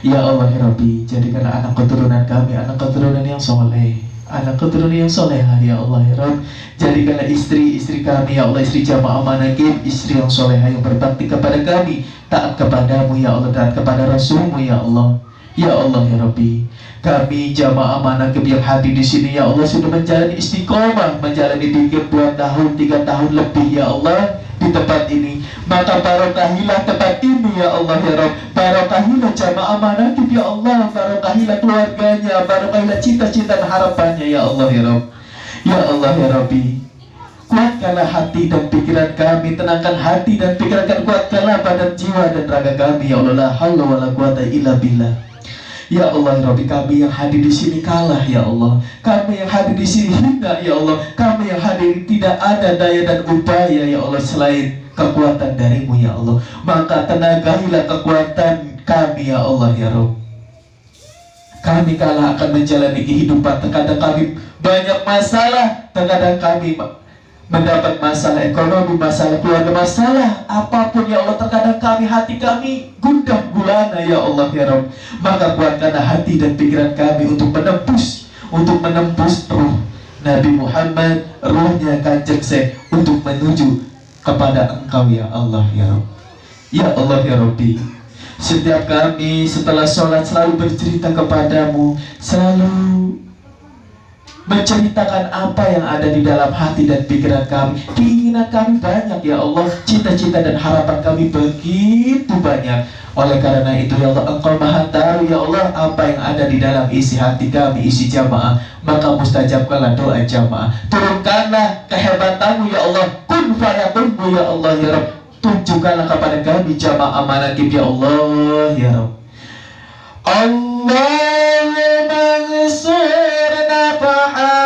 Ya Allah ya Rabbi, jadikanlah anak keturunan kami anak keturunan yang soleh, anak keturunan yang solehah ya Allah ya Rabb. Jadikanlah istri-istri kami ya Allah, istri jamaah manakib, istri yang solehah yang berbakti kepada kami, taat kepadamu ya Allah, taat kepada Rasulmu ya Allah. Ya Allah ya Rabbi, kami jamaah manakib yang hadir di sini ya Allah sudah menjalani istiqomah, menjalani 2 tahun, 3 tahun lebih ya Allah di tempat ini. Maka barokahilah tempat ini ya Allah ya Rabb. Barokahilah jamaah manakib ya Allah. Barokahilah keluarganya, barokahilah cita-cita dan harapannya ya Allah ya Rabb. Ya Allah ya Rabbi, kuatkanlah hati dan pikiran kami, tenangkan hati dan pikiran kami, kuatkanlah badan, jiwa dan raga kami ya Allah. La haula wala quwata illa billah. Ya Allah ya Rabbi, kami yang hadir di sini kalah ya Allah. Kami yang hadir di sini hina ya Allah. Kami yang hadir tidak ada daya dan upaya ya Allah selain kekuatan darimu ya Allah. Maka tenagailah kekuatan kami ya Allah ya Rabb. Kami kalah akan menjalani kehidupan. Terkadang kami banyak masalah, terkadang kami mendapat masalah ekonomi, masalah keluarga, masalah apapun ya Allah. Terkadang kami, hati kami gundah gulana ya Allah ya Rabb. Maka kuatkanlah hati dan pikiran kami untuk menembus ruh Nabi Muhammad, ruhnya Kanjeng Syekh, untuk menuju kepada Engkau ya Allah ya Rabb. Ya Allah ya Rabbi, setiap kami setelah sholat selalu bercerita kepadamu, selalu menceritakan apa yang ada di dalam hati dan pikiran kami. Keinginan kami banyak ya Allah, cita-cita dan harapan kami begitu banyak. Oleh karena itu ya Allah, Engkau maha tahu ya Allah apa yang ada di dalam isi hati kami, isi jamaah. Maka mustajabkanlah doa jamaah. Turunkanlah kehebatanmu ya Allah, kun fayakunmu ya Allah ya Rabb. Tunjukkanlah kepada kami jamaah manakib ya Allah ya Rabb. Allahumma nsurna fahati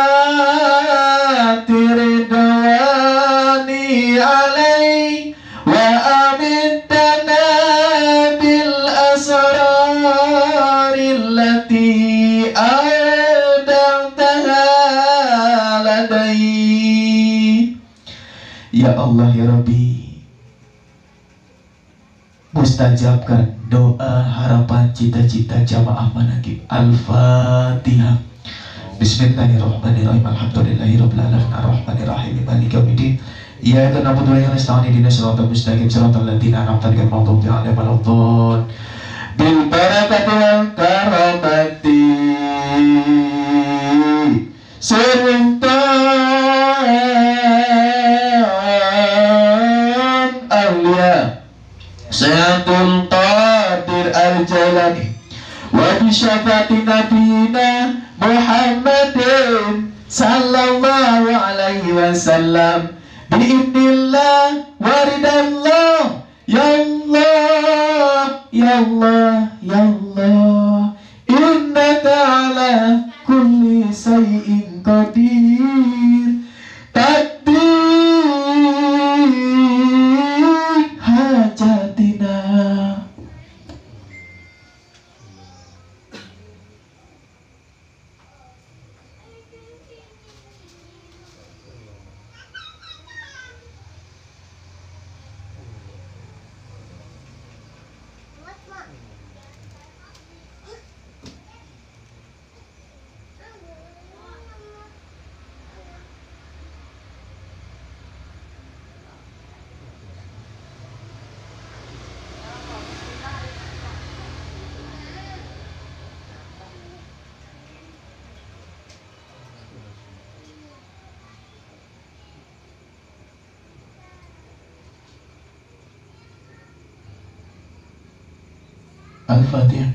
ridwani alaih wa amintana bil asrarillati adamtaha ladai. Ya Allah ya Rabbi, mustajabkan doa, harapan, cita-cita jamaah manakib. Al-Fatihah. Bismillahirrahmanirrahim. Alhamdulillahirabbil alamin arrahmanirrahim maliki yaumiddin. Iyyaka na'budu wa iyyaka nasta'in ihdinas siratal mustaqim siratal ladzina an'amta 'alaihim ghairil maghdubi alaihim waladdallin. Bil barakati wal karamati sultan awliya Sayyidul Qadir Al-Jailani wa bi syafaati nabiyina Muhammadin sallallahu alaihi wasallam bi idnillah wa ridallah ya Allah ya Allah ya Allah innaka ala kulli shay'in qadir. Hajatina. Al-Fatihah.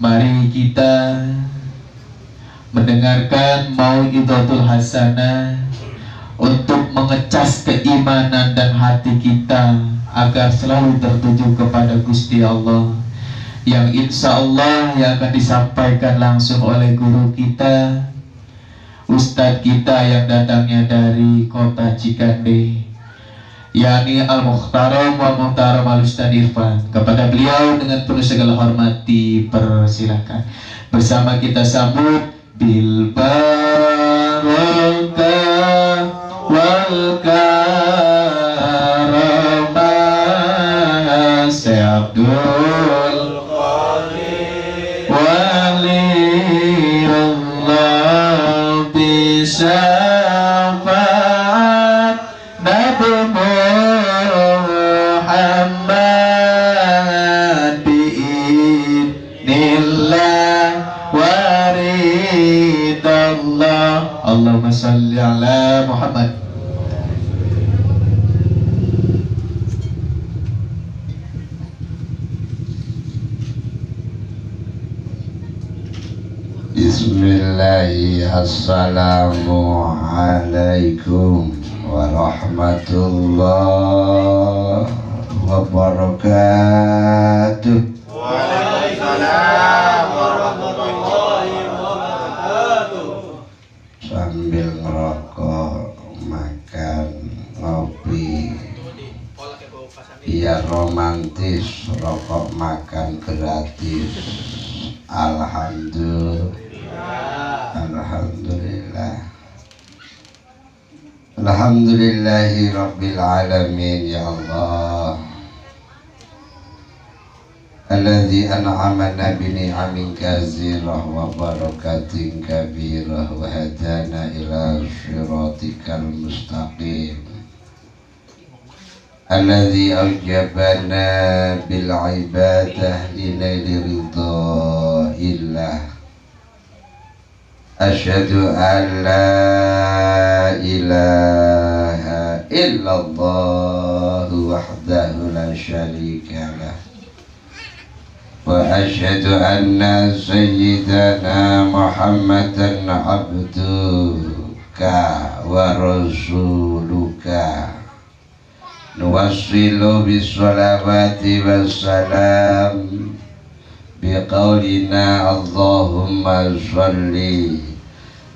Mari kita mendengarkan mau'izatul hasanah untuk mengecas keimanan dan hati kita agar selalu tertuju kepada Gusti Allah, yang insya Allah yang akan disampaikan langsung oleh guru kita, Ustadz kita yang datangnya dari kota Cikande, yakni Al-Mukhtaram wa Muhtaram Al-Ustadz Irfan. Kepada beliau dengan penuh segala hormat dipersilakan. Bersama kita sambut bil barakah wal karamah Syekh Abdul Waliyullah bisyafaat Nabi Muhammad biidnillah waridallah. Allahumma salli ala Muhammad. Bismillahi, assalamualaikum warahmatullahi wabarakatuh. Waalaikumsalam warahmatullahi wabarakatuh. Sambil ngerokok, makan, ngopi, biar romantis, rokok makan gratis. Alhamdulillah. Alhamdulillahi Rabbil Alamin. Ya Allah, alladzi an'amana bi ni'amin katsirah wa barakatin kabirah wa hadana ila shiratikal mustaqim, alladzi aujabana bil ibadah linaili ridhaillah. Asyhadu an la ilaha illallah wahdahu la syarika lah, wa asyhadu anna sayyidana Muhammadan abduka wa rasuluka. Nuwassilu bissalawati wassalam biqaulina Allahumma sholli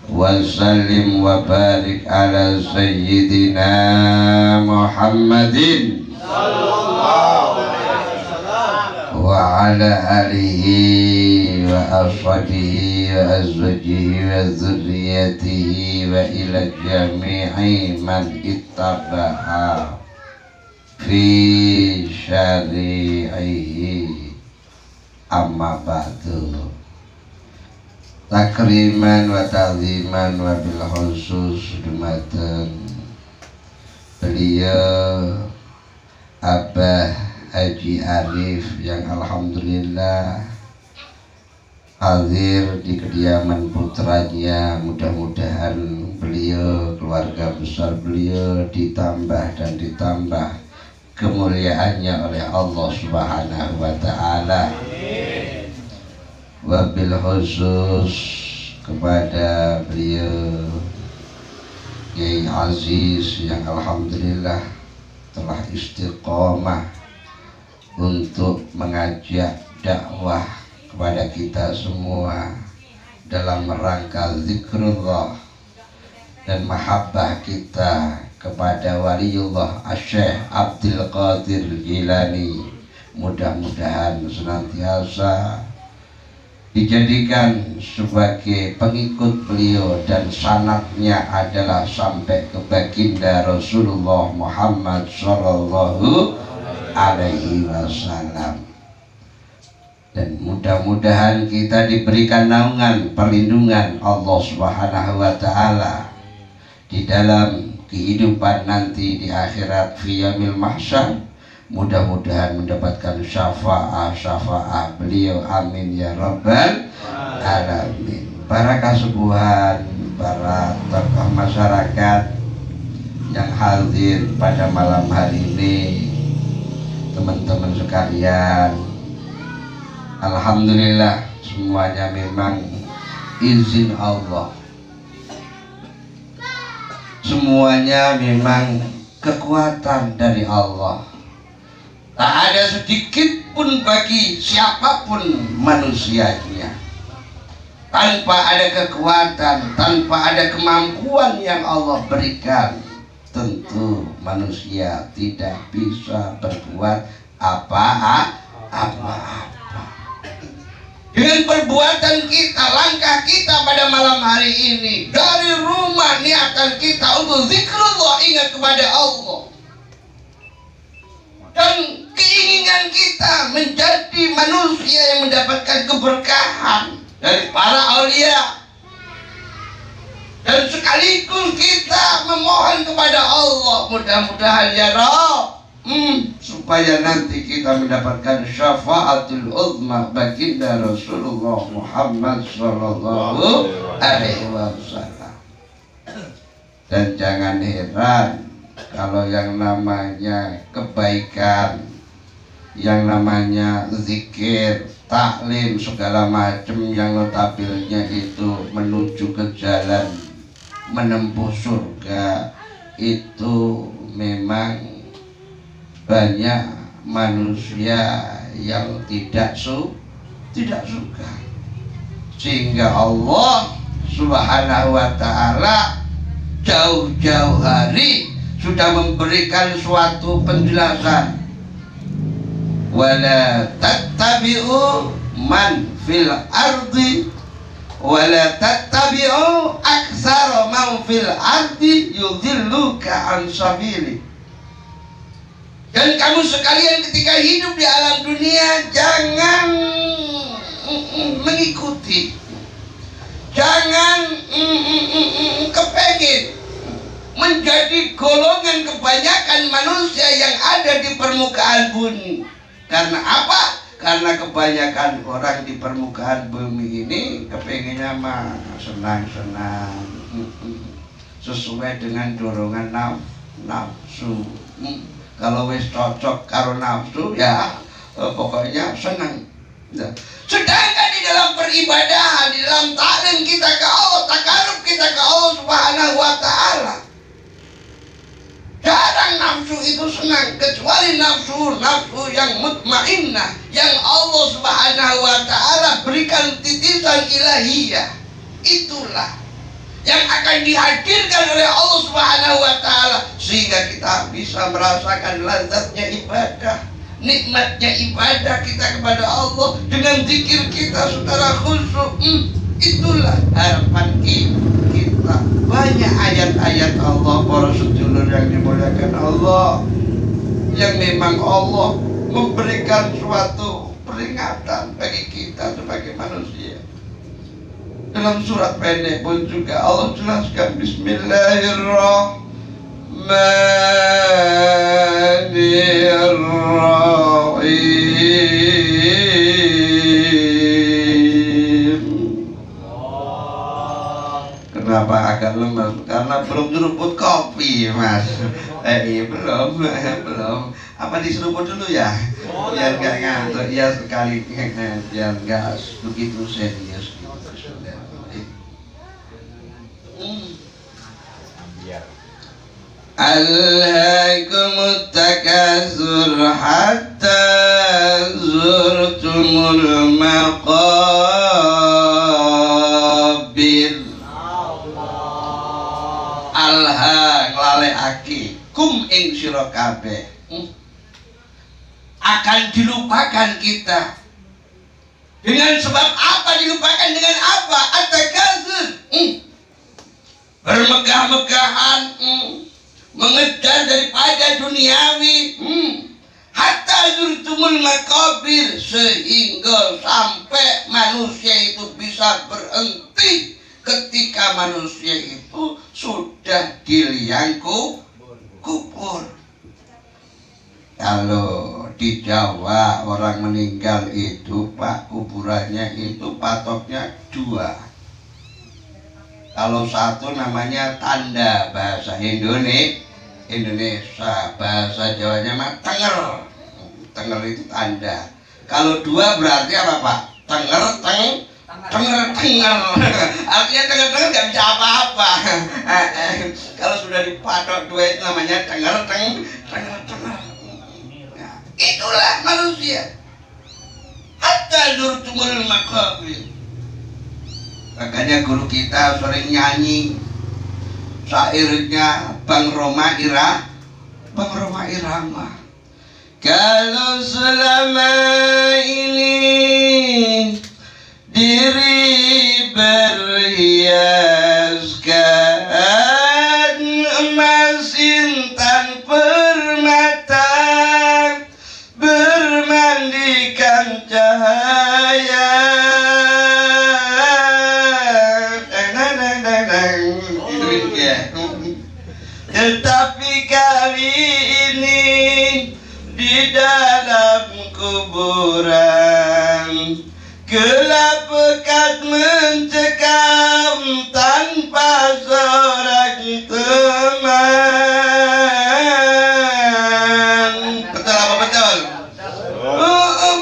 wa sallim wa barik ala sayyidina Muhammadin sallallahu alaihi wasallam wa ala alihi wa ashabihi wa azwajihi wa dzurriyyatihi wa ila jami'i man ittaba'a fi syari'ihi. Amma ba'du. Takriman wa ta'ziman wa bil khusus dumateng beliau Abah Haji Arif yang alhamdulillah hadir di kediaman putranya. Mudah-mudahan beliau, keluarga besar beliau ditambah dan ditambah kemuliaannya oleh Allah Subhanahu wa ta'ala. Wabil khusus kepada beliau Kiai Aziz yang alhamdulillah telah istiqomah untuk mengajak dakwah kepada kita semua dalam rangka zikrullah dan mahabbah kita kepada waliullah Syekh Abdul Qadir Jilani. Mudah-mudahan senantiasa dijadikan sebagai pengikut beliau dan sanadnya adalah sampai ke baginda Rasulullah Muhammad sallallahu alaihi wasallam. Dan mudah-mudahan kita diberikan naungan perlindungan Allah Subhanahu wa ta'ala di dalam kehidupan nanti di akhirat fi yaumil mahsyar. Mudah-mudahan mendapatkan syafaat beliau, amin ya rabbal alamin. Para kasubuhan, para tokoh masyarakat yang hadir pada malam hari ini, teman-teman sekalian, alhamdulillah semuanya memang izin Allah, semuanya memang kekuatan dari Allah. Tak ada sedikit pun bagi siapapun manusianya tanpa ada kekuatan, tanpa ada kemampuan yang Allah berikan, tentu manusia tidak bisa berbuat apa-apa. Dengan perbuatan kita, langkah kita pada malam hari ini, dari rumah niatan kita untuk zikrullah, ingat kepada Allah, dan keinginan kita menjadi manusia yang mendapatkan keberkahan dari para aulia, dan sekaligus kita memohon kepada Allah, mudah-mudahan ya Rabb, supaya nanti kita mendapatkan syafaatul uzma baginda Rasulullah Muhammad sallallahu alaihi wasallam. Dan jangan heran kalau yang namanya kebaikan, yang namanya zikir, taklim, segala macam yang notabelnya itu menuju ke jalan menempuh surga, itu memang banyak manusia yang tidak suka, sehingga Allah Subhanahu wa ta'ala jauh-jauh hari sudah memberikan suatu penjelasan, wala tattabi'u man fil ardi wala tattabi'u aktsara man fil ardi yudhilluka an sabili. Dan kamu sekalian ketika hidup di alam dunia, jangan mengikuti, jangan kepengen menjadi golongan kebanyakan manusia yang ada di permukaan bumi. Karena apa? Karena kebanyakan orang di permukaan bumi ini kepengennya mah senang-senang, sesuai dengan dorongan nafsu. Kalau wis cocok karo nafsu ya pokoknya senang. Sedangkan di dalam peribadahan, di dalam taklim kita ke Allah, takarub kita ke Allah Subhanahu wa ta'ala, jarang nafsu itu senang, kecuali nafsu yang mutmainnah, yang Allah Subhanahu wa ta'ala berikan titisan ilahiyah. Itulah yang akan dihadirkan oleh Allah Subhanahu wa ta'ala, sehingga kita bisa merasakan lazatnya ibadah, nikmatnya ibadah kita kepada Allah dengan zikir kita secara khusyuk. Itulah harapan kita. Banyak ayat-ayat Allah, para sedulur yang dimuliakan Allah, yang memang Allah memberikan suatu peringatan bagi kita sebagai manusia. Dalam surat pendek pun juga Allah jelaskan, Bismillahirrahmanirrahim. Kenapa agak lemas? Karena belum seruput kopi, Mas. Belum. Apa diseruput dulu ya? Biar gak ngantuk. Ya sekali, biar gak begitu serius. Alhaakumut takatsur hatta zurtumul maqabir. Alha nglalekake kum ing sira kabeh, akan dilupakan kita. Dengan sebab apa dilupakan? Dengan apa? At-takatsur, bermegah-megahan, mengejar daripada duniawi, hatta zurtumul maqabir, sehingga sampai manusia itu bisa berhenti ketika manusia itu sudah di liang kubur. Kalau di Jawa orang meninggal itu, Pak, kuburannya itu patoknya dua. Kalau satu namanya tanda, bahasa Indonesia, bahasa Jawanya mah tenger. Tenger itu tanda. Kalau dua berarti apa, Pak? Tenger. Artinya tenger nggak bisa apa-apa. Kalau sudah dipatok duit namanya tenger. Nah, itulah manusia. Hatta zurtumul maqabir. Makanya guru kita sering nyanyi syairnya Bang Roma Irama. Kalau selama ini diri berhiaskan emas intan permata, bermandikan cahaya, tetapi kali ini di dalam kuburan gelap pekat mencekam tanpa seorang teman. Betul apa betul?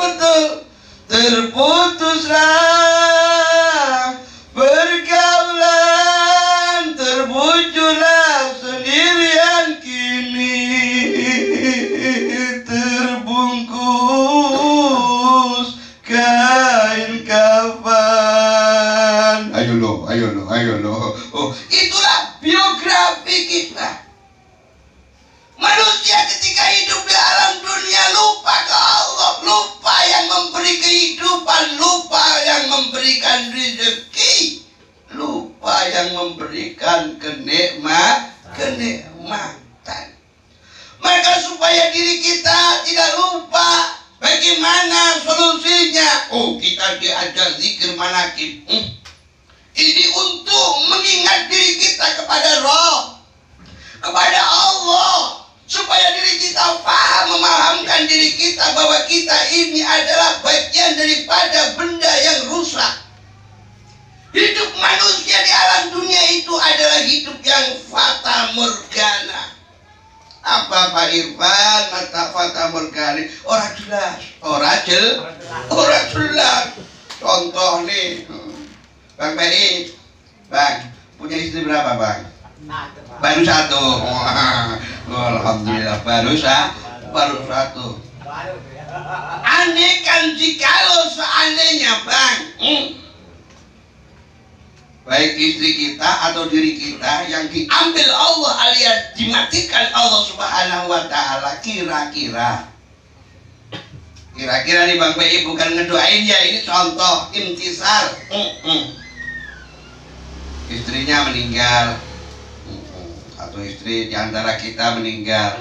Betul. Terputuslah pergaulan, terbujurlah sendirian kini, terbungkus kain kafan. Ayo lo. Oh, itulah biografi kita. Manusia ketika hidup di alam dunia lupa ke Allah, lupa yang memberi kehidupan, lupa yang memberikan rezeki, lupa yang memberikan kenikmatan. Maka supaya diri kita tidak lupa, bagaimana solusinya? Oh, kita diajar zikir manakib. Ini untuk mengingat diri kita kepada Roh, kepada Allah, supaya diri kita paham, memahamkan diri kita bahwa kita ini adalah bagian daripada benda yang rusak. Hidup manusia di alam dunia itu adalah hidup yang fata morgana. Apa Pak Irfan? Mata fata morgana orang jelas. Contoh nih, Bang Baik, Bang punya istri berapa Bang? Baru satu. Alhamdulillah baru satu. Aneh kan jikalau seandainya Bang, baik istri kita atau diri kita yang diambil Allah alias dimatikan Allah Subhanahu wa Ta'ala, kira-kira nih Bang Bayi, bukan ngedoain ya, ini contoh intisar. Istrinya meninggal, atau istri diantara kita meninggal,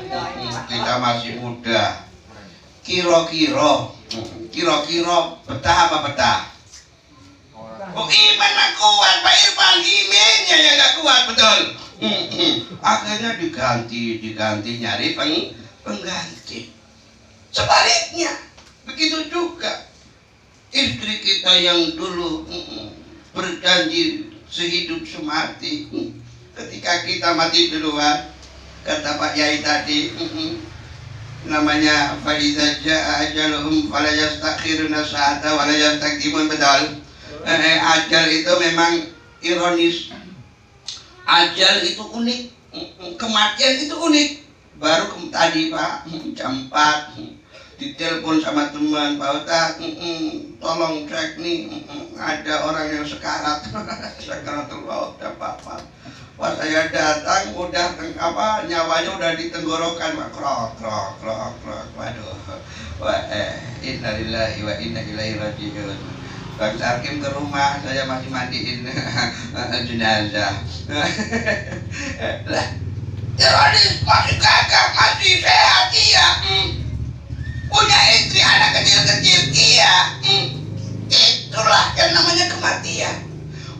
kita masih muda, kira-kira betah apa betah? Oh, iman gak kuat Pak Irfan, imannya yang gak kuat, betul. Akhirnya diganti nyari pengganti. Sebaliknya begitu juga istri kita yang dulu berjanji sehidup semati, ketika kita mati duluan, kata Pak Yai tadi, namanya faiza jaa ajaluhum fala yastakhiruna sa'ata wa la yastaqdimun, betul. Ajal itu memang ironis, ajal itu unik, kematian itu unik. Baru tadi Pak jam 4 ditelepon sama teman, Pak Ustaz, tolong cek nih, ada orang yang sakaratul maut, Pak. Pas saya datang udah nyawanya udah di tenggorokan, Pak. Krok. Waduh. Innalillahi wa inna ilaihi raji'un. Bang Sarkim ke rumah, saya masih mandiin jenazah. Lah, ironis, masih gagah, masih sehat iya. Punya istri, anak kecil-kecil iya. Itulah yang namanya kematian.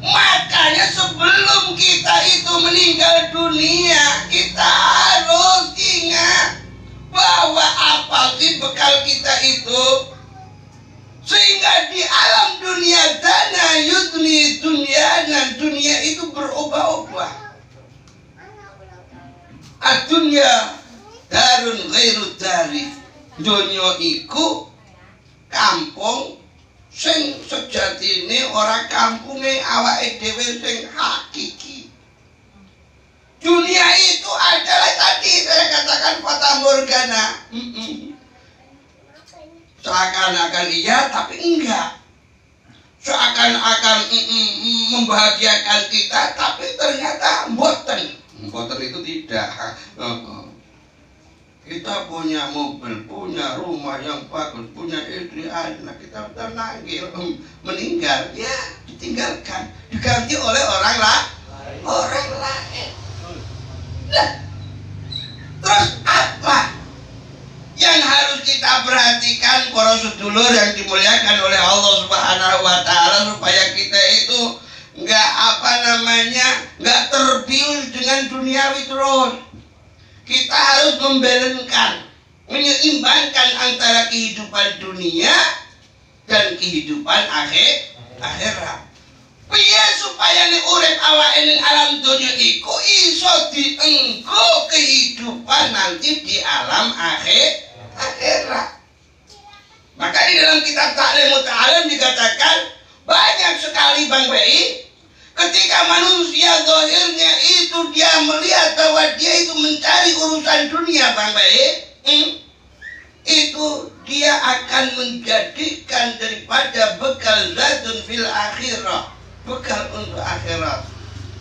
Makanya sebelum kita itu meninggal dunia, kita harus ingat bahwa apa sih bekal kita itu, sehingga di alam dunia dana yudni dunia, dan dunia itu berubah-ubah. Dunia darun ghairu dari, dunia iku kampung sing sejatine ora kampunge awake dhewe sing hakiki. Dunia itu adalah tadi saya katakan fata morgana. Seakan-akan iya tapi enggak. Seakan-akan membahagiakan kita tapi ternyata mboten. Mboten itu tidak. Kita punya mobil, punya rumah yang bagus, punya istri, anak, kita terlanggir, meninggal, ya ditinggalkan, diganti oleh orang lain. Nah, terus apa yang harus kita perhatikan para sedulur yang dimuliakan oleh Allah Subhanahu wa Ta'ala, supaya kita itu nggak terbius dengan duniawi terus. Kita harus menyeimbangkan antara kehidupan dunia dan kehidupan akhirat. Piye supaya nek urip awake ning alam dunya iku iso dienggo kehidupan nanti di alam akhirat. Maka di dalam kitab Ta'limut Ta'alim dikatakan banyak sekali Bang Bei, ketika manusia zahirnya itu dia melihat bahwa dia itu mencari urusan dunia Bang Bei, itu dia akan menjadikan daripada bekal zadun fil akhirah, bekal untuk akhirat.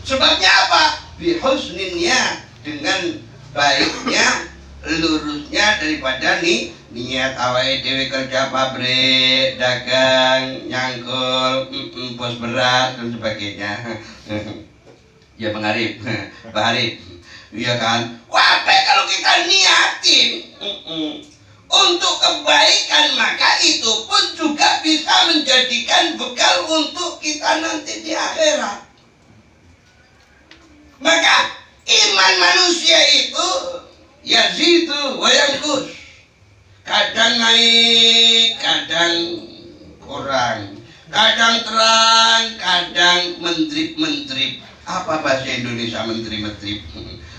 Sebabnya apa? Bihusninnya, dengan baiknya, lurusnya daripada niat awake dhewe kerja pabrik, dagang, nyangkul, bos berat dan sebagainya. Ya Bang Arif, Pak Arif, iya kan? Wape kalau kita niatin untuk kebaikan, maka itu pun juga bisa menjadikan bekal untuk kita nanti di akhirat. Maka iman manusia itu yazidu wa yanqus, kadang naik, kadang kurang, kadang terang, kadang mendrip-mendrip. Apa bahasa Indonesia mendrip-mendrip?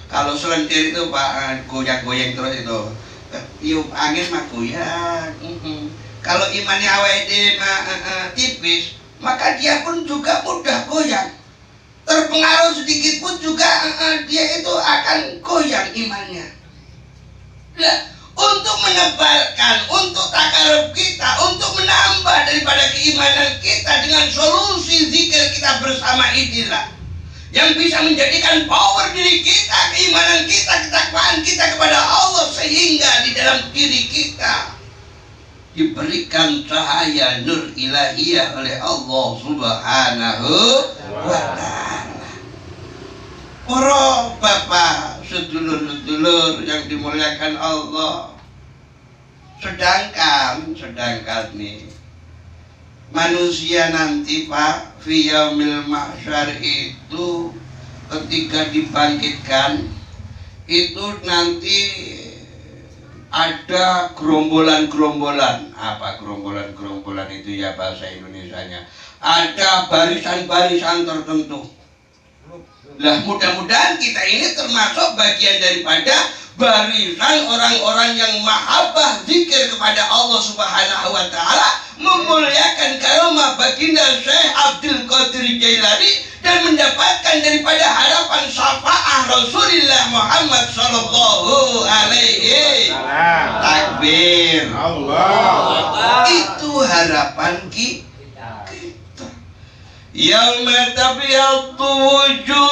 Kalau selentir itu Pak, goyang-goyang terus itu. Tiup angin mah goyang. Kalau imannya awake tipis, maka dia pun juga mudah goyang. Terpengaruh sedikit pun juga dia itu akan goyang imannya. Nah, untuk menebarkan, untuk takarub kita, untuk menambah daripada keimanan kita dengan solusi zikir kita bersama inilah yang bisa menjadikan power diri kita, keimanan kita, ketakwaan kita kepada Allah, sehingga di dalam diri kita diberikan cahaya nur ilahiyah oleh Allah Subhanahu wa Ta'ala. Para bapak, sedulur-sedulur yang dimuliakan Allah, sedangkan nih manusia nanti Pak, fi yaumil mahsyar itu ketika dibangkitkan itu nanti ada gerombolan-gerombolan. Apa gerombolan-gerombolan itu ya bahasa Indonesianya? Ada barisan-barisan tertentu. Lah mudah-mudahan kita ini termasuk bagian daripada barisan orang-orang yang mahabbah zikir kepada Allah Subhanahu wa Ta'ala, memuliakan karomah baginda Syekh Abdul Qadir Jailani dan mendapatkan daripada harapan syafaat Rasulullah Muhammad sallallahu alaihi takbir. Allah. Itu harapan kita. Yauma tabyaddu wujuh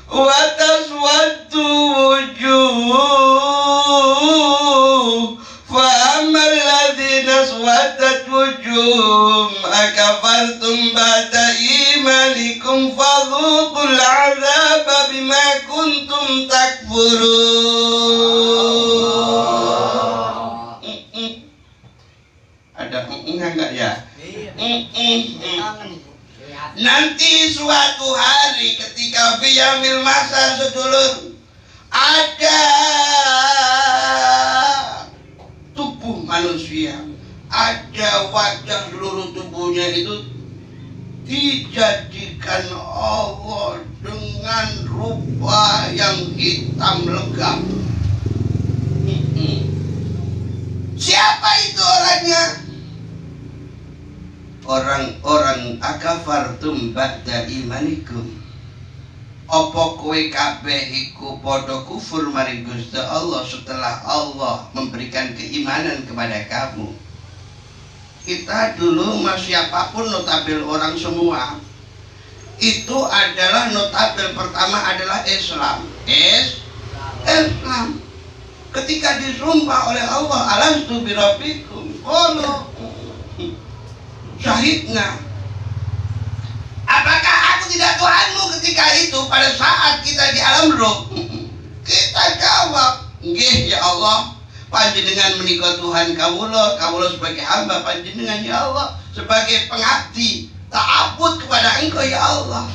wa taswaddu wujuh, fa ammal ladzina aswadat wujuhum akafartum ba'da imanikum fadhuqul 'adzaba bima kuntum takfurun. Ada enggak ya? Nanti suatu hari ketika fiyamil masa sedulur, ada tubuh manusia, ada wajah seluruh tubuhnya itu dijadikan Allah dengan rupa yang hitam legam. Siapa Siapa itu orangnya? Orang-orang akafartum ba'da imanikum. Apa kowe kabeh iku padha kufur maring Gusti Allah setelah Allah memberikan keimanan kepada kamu? Kita dulu mas siapapun notabel orang semua itu adalah notabel pertama adalah Islam. Islam. Ketika disumpah oleh Allah, alastu birabbikum, qalu syahidna. Apakah aku tidak Tuhanmu ketika itu pada saat kita di alam roh? Kita jawab, nggih ya Allah, panjenengan menika Tuhan kawula sebagai hamba panjenengan ya Allah, sebagai pengabdi ta'abud kepada Engkau ya Allah.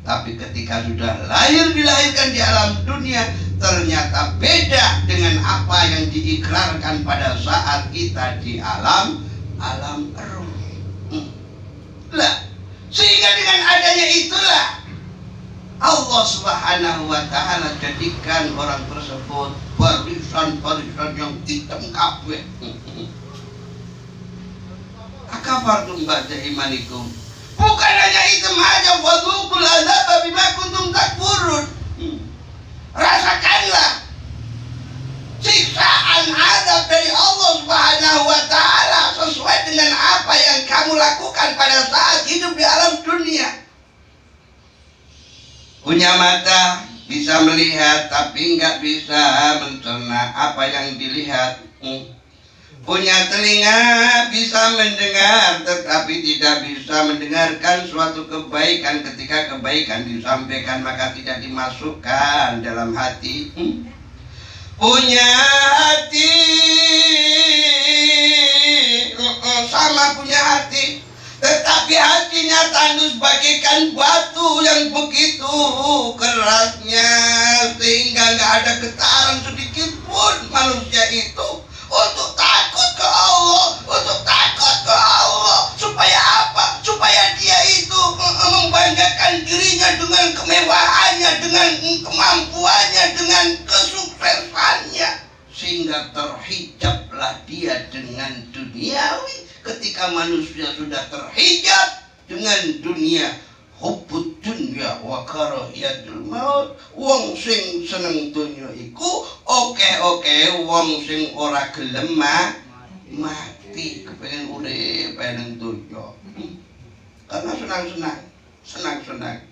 Tapi ketika sudah dilahirkan di alam dunia, ternyata beda dengan apa yang diikrarkan pada saat kita di alam roh. Lah, sehingga dengan adanya itulah Allah Subhanahu wa Ta'ala jadikan orang tersebut barisan-barisan yang hitam kabeh. Akafartum ba'da imanikum. Bukan hanya itu aja, wadzuqul azaba bima kuntum takfurun. Rasakanlah siksaan azab dari Allah Subhanahu wa Ta'ala sesuai dengan apa yang kamu lakukan pada saat hidup di alam dunia. Punya mata bisa melihat tapi nggak bisa mencerna apa yang dilihat. Punya telinga bisa mendengar tetapi tidak bisa mendengarkan suatu kebaikan. Ketika kebaikan disampaikan maka tidak dimasukkan dalam hati. Punya hati, sama punya hati, tetapi hatinya tandus bagaikan batu yang begitu kerasnya sehingga nggak ada getaran sedikit pun manusia itu untuk takut ke Allah, supaya apa? Supaya dia itu membanggakan dirinya dengan kemewahannya, dengan kemampuannya, dengan kesuksesannya, sehingga terhijablah dia dengan duniawi. Ketika manusia sudah terhijab dengan dunia, hubbud dunya wa karahiyatul maut. Wong sing seneng dunya iku oke, wong sing ora gelem mati, kepengen urip pengen dunya. Karena senang-senang.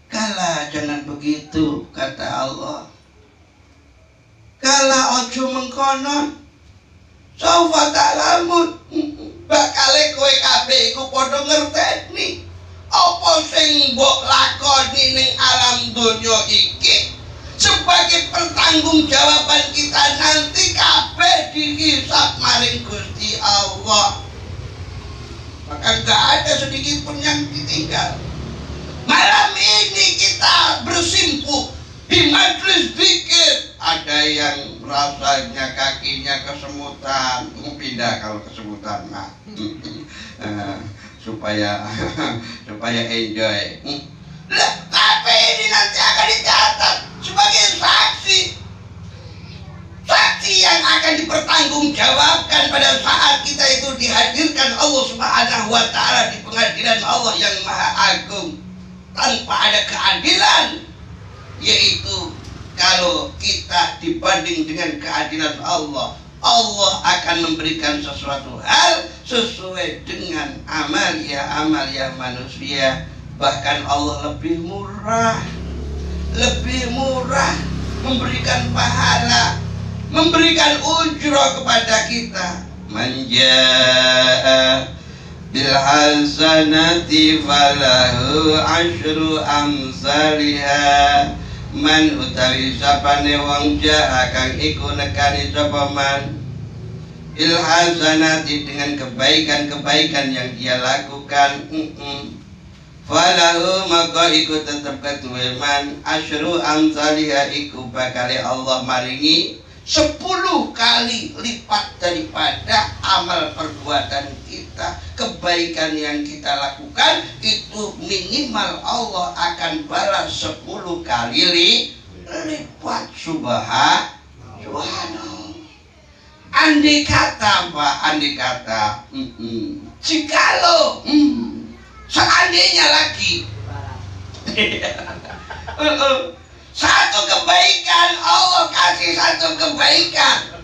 Kala jangan begitu, kata Allah. Kala ojo mengkonon, saufa ta'lamun. Bakale kowe kabeh iku padha ngerteni apa sing mbok lakoni ning alam donya iki sebagai pertanggungjawaban kita nanti kabeh dihisab maring Gusti Allah. Maka nggak ada sedikit pun yang ditinggal. Malam ini kita bersimpuh di majelis zikir. Ada yang rasanya kakinya kesemutan, pindah kalau kesemutan mah supaya enjoy. Lah, tapi ini nanti akan dicatat sebagai saksi yang akan dipertanggungjawabkan pada saat kita itu dihadirkan Allah Subhanahu wa Ta'ala di pengadilan Allah yang Maha Agung tanpa ada keadilan, yaitu kalau kita dibanding dengan keadilan Allah, Allah akan memberikan sesuatu hal sesuai dengan amalia manusia. Bahkan Allah lebih murah memberikan pahala, memberikan ujrah kepada kita. Manja bil hasanati falahu asyru amsalha. Man utawi sapane wong ja'a kang iku nekani sapa man bil hasanati dengan kebaikan-kebaikan yang dia lakukan, falahu maka iku tetep keduwe man asyru amsalha, iku bakale Allah maringi 10 kali lipat daripada amal perbuatan kita. Kebaikan yang kita lakukan itu minimal Allah akan balas 10 kali lipat. Subhanallah. andai kata Pak, andai kata jikalau seandainya lagi satu kebaikan Allah kasih satu kebaikan,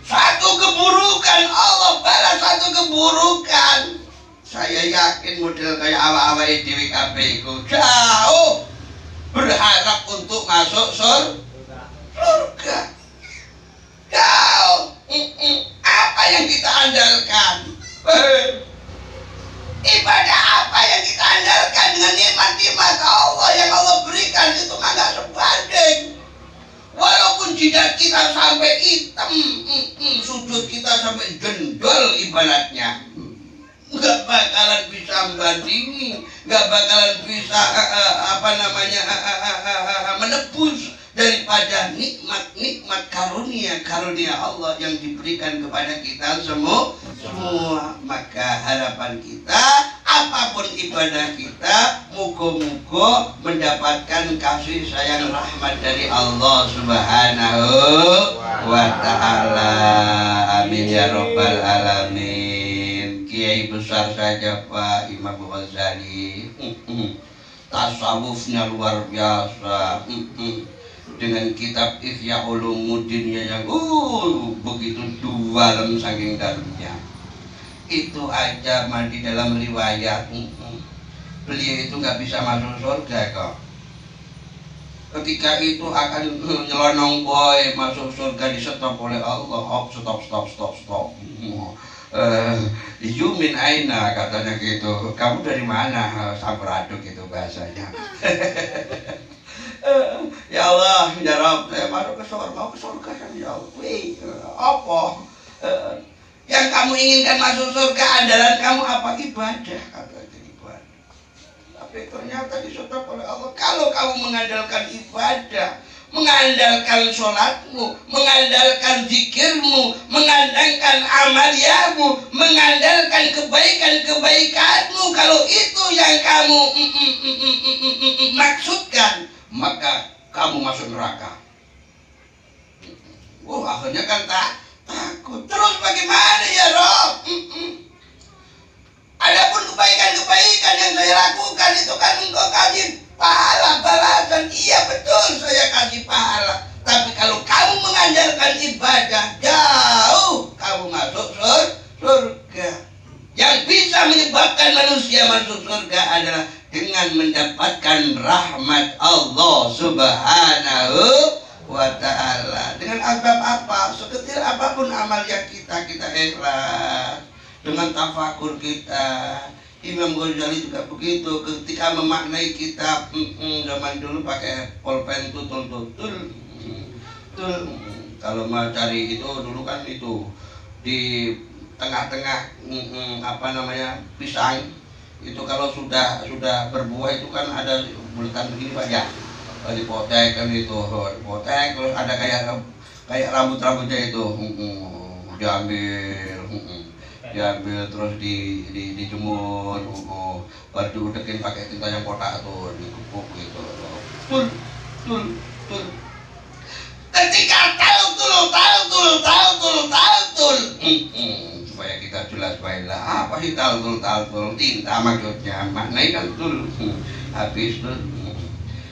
satu keburukan Allah balas satu keburukan, saya yakin model kayak awal-awal di WKB itu jauh berharap untuk masuk surga. Jauh. Apa yang kita andalkan? Ibadah apa yang kita andalkan dengan nikmat-nikmat Allah yang Allah berikan itu nggak sebanding. Walaupun jidat kita sampai hitam, sujud kita sampai jendol ibaratnya, nggak bakalan bisa membandingi, nggak bakalan bisa menebus daripada nikmat-nikmat karunia Allah yang diberikan kepada kita semua. Maka harapan kita, apapun ibadah kita, muga-muga mendapatkan kasih sayang rahmat dari Allah Subhanahu wa ta'ala. Amin ya rabbal alamin. Kiai besar saja Pak Imam Ghazali, tasawufnya luar biasa, dengan kitab Ihya Ulumuddinnya yang begitu dalam saking dalamnya. Itu aja di dalam riwayat beliau itu nggak bisa masuk surga kok. Ketika itu akan nyelonong boy masuk surga, disetop oleh Allah. Stop. You min aina, katanya gitu. Kamu dari mana? Samperaduk gitu bahasanya. Ya Allah, ya Rabb, saya mau ke surga ya Allah. Apa? Yang kamu inginkan masuk surga, andalan kamu apa? Ibadah, katanya ibadah. Tapi ternyata disetop oleh Allah. Kalau kamu mengandalkan ibadah, mengandalkan sholatmu, mengandalkan zikirmu, mengandalkan amaliamu, mengandalkan kebaikan-kebaikanmu, kalau itu yang kamu maksudkan, maka kamu masuk neraka. Akhirnya kan takut. Terus bagaimana ya Rob? Adapun kebaikan-kebaikan yang saya lakukan itu kan engkau kasih pahala balasan. Iya betul, saya kasih pahala. Tapi kalau kamu mengandalkan ibadah, jauh kamu masuk surga. Yang bisa menyebabkan manusia masuk surga adalah dengan mendapatkan rahmat Allah Subhanahu wa ta'ala. Dengan asbab apa? Sekecil apapun amal yang kita ikhlas, dengan tafakur kita. Imam Ghazali juga begitu, ketika memaknai kitab zaman dulu pakai pulpen tutul. Kalau mau cari itu dulu kan itu di tengah-tengah pisang itu, kalau sudah berbuah itu kan ada bulatan begini Pak ya, dipotek kan itu, dipotek terus ada kayak rambut-rambutnya itu diambil terus dijemur, baru diudekin pakai tinta yang kotak tuh, dikepuk gitu. Tul. Ketika tahu supaya kita jelas baiklah apa sih tahu tinta maksudnya, maknanya kan tul habis tul.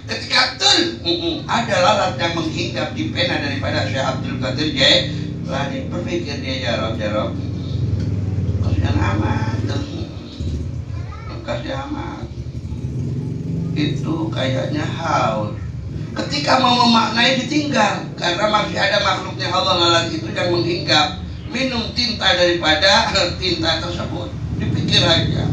Ketika tul ada lalat yang menghinggap di pena daripada Syekh Abdul Qadir Jailani, berpikir dia jarab kasihan amat itu kayaknya haus. Ketika mau memaknai ditinggal, karena masih ada makhluknya Allah lalat itu yang menghinggap minum tinta daripada tinta tersebut. Dipikir aja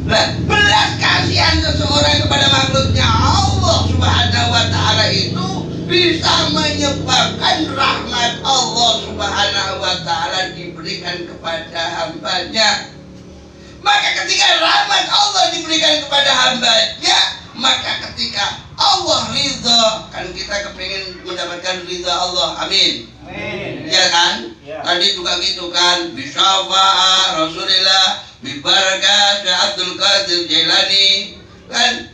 lah, belas kasihan seseorang kepada makhluknya Allah Subhanahu wa ta'ala itu bisa menyebabkan rahmat Allah Subhanahu wa ta'ala diberikan kepada hambanya. Maka ketika rahmat Allah diberikan kepada hambanya, maka ketika Allah ridha, kan kita kepingin mendapatkan ridha Allah, amin. Ya kan? Ya. Tadi juga gitu kan, bisyafa'a Rasulillah, bibarakah Syekh Abdul Qadir Jailani, kan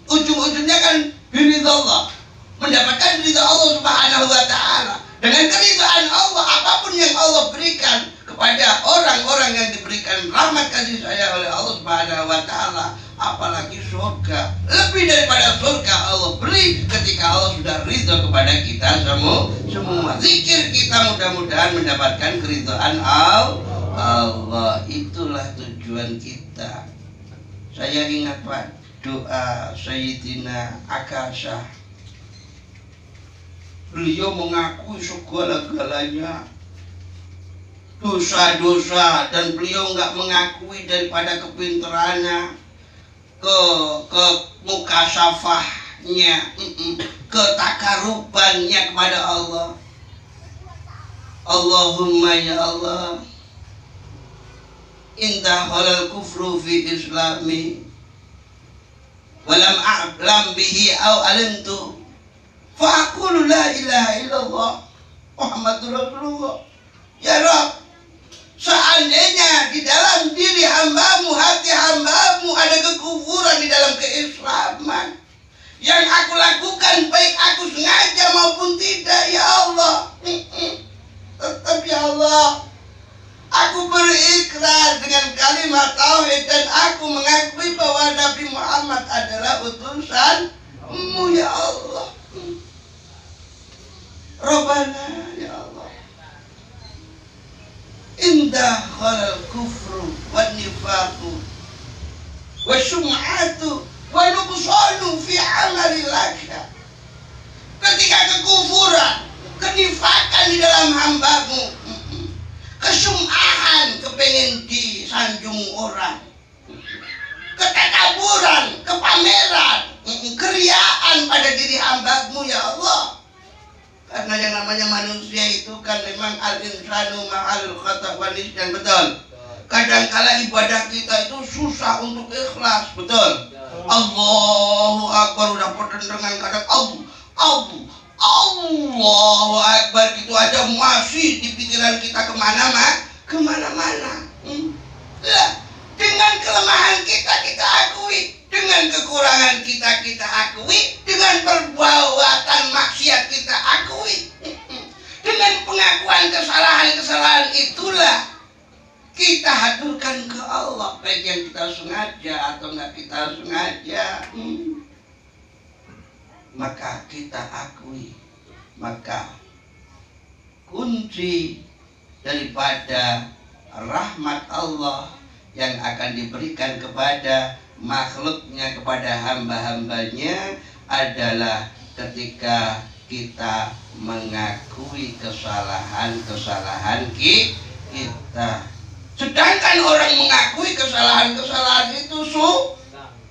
ujung-ujungnya kan biridha Allah, mendapatkan ridha Allah Subhanahu wa ta'ala. Dengan keridhaan Allah, apapun yang Allah Allah berikan kepada orang-orang yang diberikan rahmat kasih sayang oleh Allah Subhanahu wa taala, apalagi surga. Lebih daripada surga Allah beri ketika Allah sudah ridho kepada kita semua. Zikir kita mudah-mudahan mendapatkan keridhaan Allah. Itulah tujuan kita. Saya ingat Pak, doa Sayyidina Akasha. Beliau mengakui segala-galanya dosa-dosa, dan beliau nggak mengakui daripada kepintarannya, ke mukasafahnya, ke takarubannya kepada Allah. Allahumma ya Allah, inta halal kufru fi islami walam a'lam bihi aw alimtu fa'aqulu la ilaha illallah Muhammadur Rasulullah. Ya Rabb, seandainya di dalam diri hambamu, hati hambamu ada kekufuran di dalam keislaman, yang aku lakukan baik aku sengaja maupun tidak, ya Allah, tetap ya Allah, aku berikrar dengan kalimat tauhid dan aku mengakui bahwa Nabi Muhammad adalah utusanmu, ya Allah. Rabbana ya Allah, indah khalal kufru wa nifaqu wa sum'atu wa nuqsanu fi amali laka. Ketika kekufuran, kenifakan di dalam hambamu, kesum'ahan, kepengen disanjung orang, ketakaburan, kepameran, keriaan pada diri hambamu, ya Allah. Karena yang namanya manusia itu kan memang al-insanu ma'al khata' wa nisyan, betul. Kadangkala ibadah kita itu susah untuk ikhlas, betul. Allahu Akbar, udah perdendengan kadang Allahu Akbar gitu aja masih di pikiran kita kemana-mana. Lah, dengan kelemahan kita akui, dengan kekurangan kita akui, dengan perbuatan maksiat kita akui, dengan pengakuan kesalahan itulah kita haturkan ke Allah, baik yang kita sengaja atau nggak kita sengaja. Maka kita akui, maka kunci daripada rahmat Allah yang akan diberikan kepada makhluknya, kepada hamba-hambanya adalah ketika kita mengakui kesalahan-kesalahan kita. Sedangkan orang mengakui kesalahan-kesalahan itu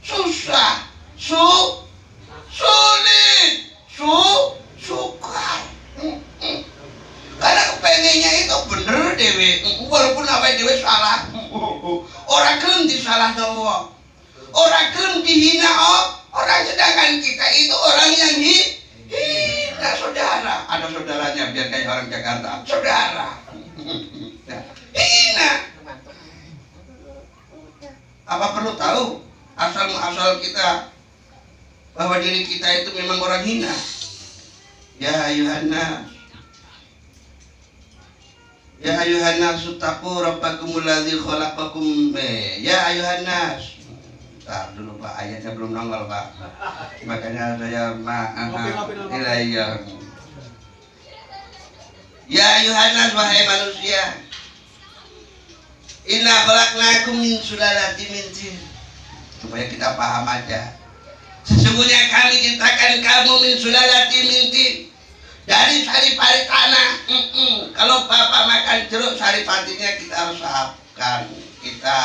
susah, sulit, sukar. Karena kepengennya itu bener dewe, walaupun apa dewe salah. Orang gelem disalah Allah, orang gelem dihina orang, sedangkan kita itu orang yang hina saudara. Ada saudaranya biar kayak orang Jakarta, saudara hina. Apa perlu tahu asal-muasal kita bahwa diri kita itu memang orang hina? Ya ayuhan nas taqu rabbakumul ladzi khalaqakum. Ya ayuhan nas. Bentar dulu Pak, ayatnya belum nongol Pak. Makanya saya iya. Ya ayuhan nas, wahai manusia. Inna khalaqnakum min sulalatin min tin. Supaya kita paham aja. Sesungguhnya kami ciptakan kamu min sulalatin min tin, dari saripati tanah. Kalau bapak makan jeruk, saripatinya kita harus sahapkan, kita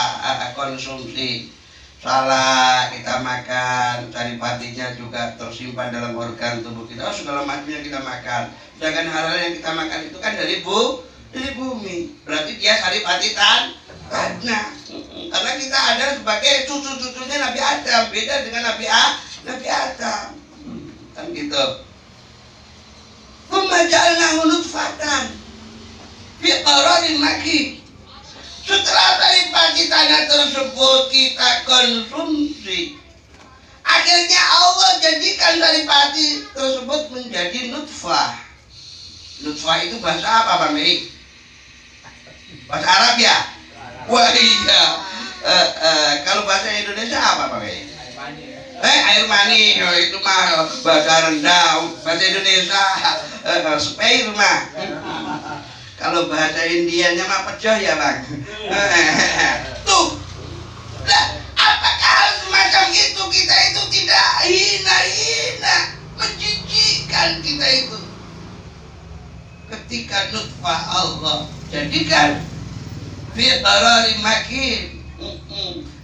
konsumsi. Salah kita makan, saripatinya juga tersimpan dalam organ tubuh kita. Segala macamnya kita makan. Sedangkan hal-hal yang kita makan itu kan dari bumi. Berarti dia saripati tanah. Karena kita ada sebagai cucu-cucunya Nabi Adam, beda dengan Nabi Adam. Kan gitu. Pemaja'alnahu nutfatan fi qararin makin. Setelah saripati tanah tersebut kita konsumsi, akhirnya Allah jadikan saripati tersebut menjadi nutfah. Nutfah itu bahasa apa Pak Mei? Bahasa Arab ya? Wah iya. Kalau bahasa Indonesia apa Pak? Air mani, oh, itu mah bahasa rendah. Bahasa Indonesia spare mah. Kalau bahasa Indianya mah pecah ya Bang. Tuh, nah, apakah hal semacam itu kita itu tidak hina-hina, menjijikkan kita itu? Ketika nutfah Allah jadikan fi qararin makin,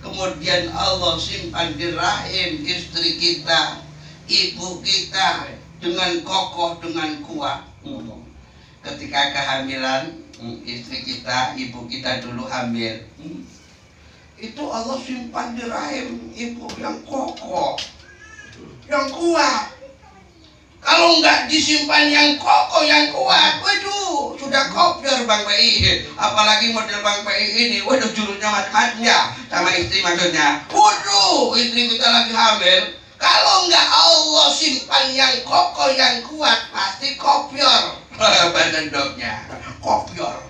kemudian Allah simpan di rahim istri kita, ibu kita dengan kokoh, dengan kuat. Ketika kehamilan, istri kita, ibu kita dulu hamil, itu Allah simpan di rahim ibu yang kokoh, yang kuat. Kalau nggak disimpan yang kokoh, yang kuat, waduh, sudah kopior Bang PI. Apalagi model Bang PI ini, waduh jurusnya macam-macam ya, sama istri maksudnya. Waduh, istri kita lagi hamil. Kalau nggak Allah simpan yang kokoh, yang kuat, pasti kopior. Badan doknya, kopior.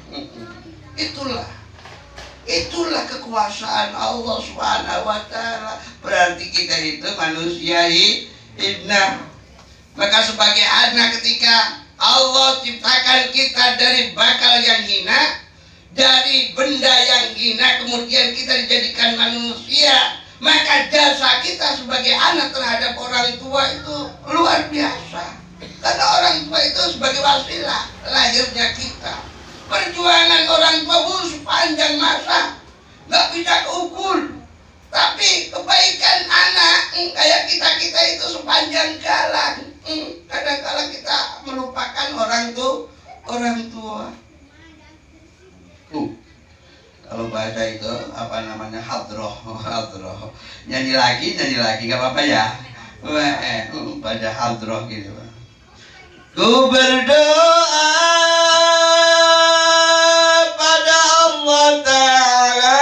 Itulah kekuasaan Allah Subhanahu wa Ta'ala. Berarti kita itu manusia hina. Maka sebagai anak, ketika Allah ciptakan kita dari bakal yang hina, dari benda yang hina, kemudian kita dijadikan manusia, maka jasa kita sebagai anak terhadap orang tua itu luar biasa. Karena orang tua itu sebagai wasilah lahirnya kita. Perjuangan orang tua sepanjang masa nggak bisa keukur. Tapi kebaikan anak kayak kita itu sepanjang jalan. Kadang-kadang kita melupakan orang tua. Kalau bahasa itu apa namanya, hadroh. Nyanyi lagi nggak apa-apa ya. Pada hadroh gitu. Ku berdoa pada Allah Ta'ala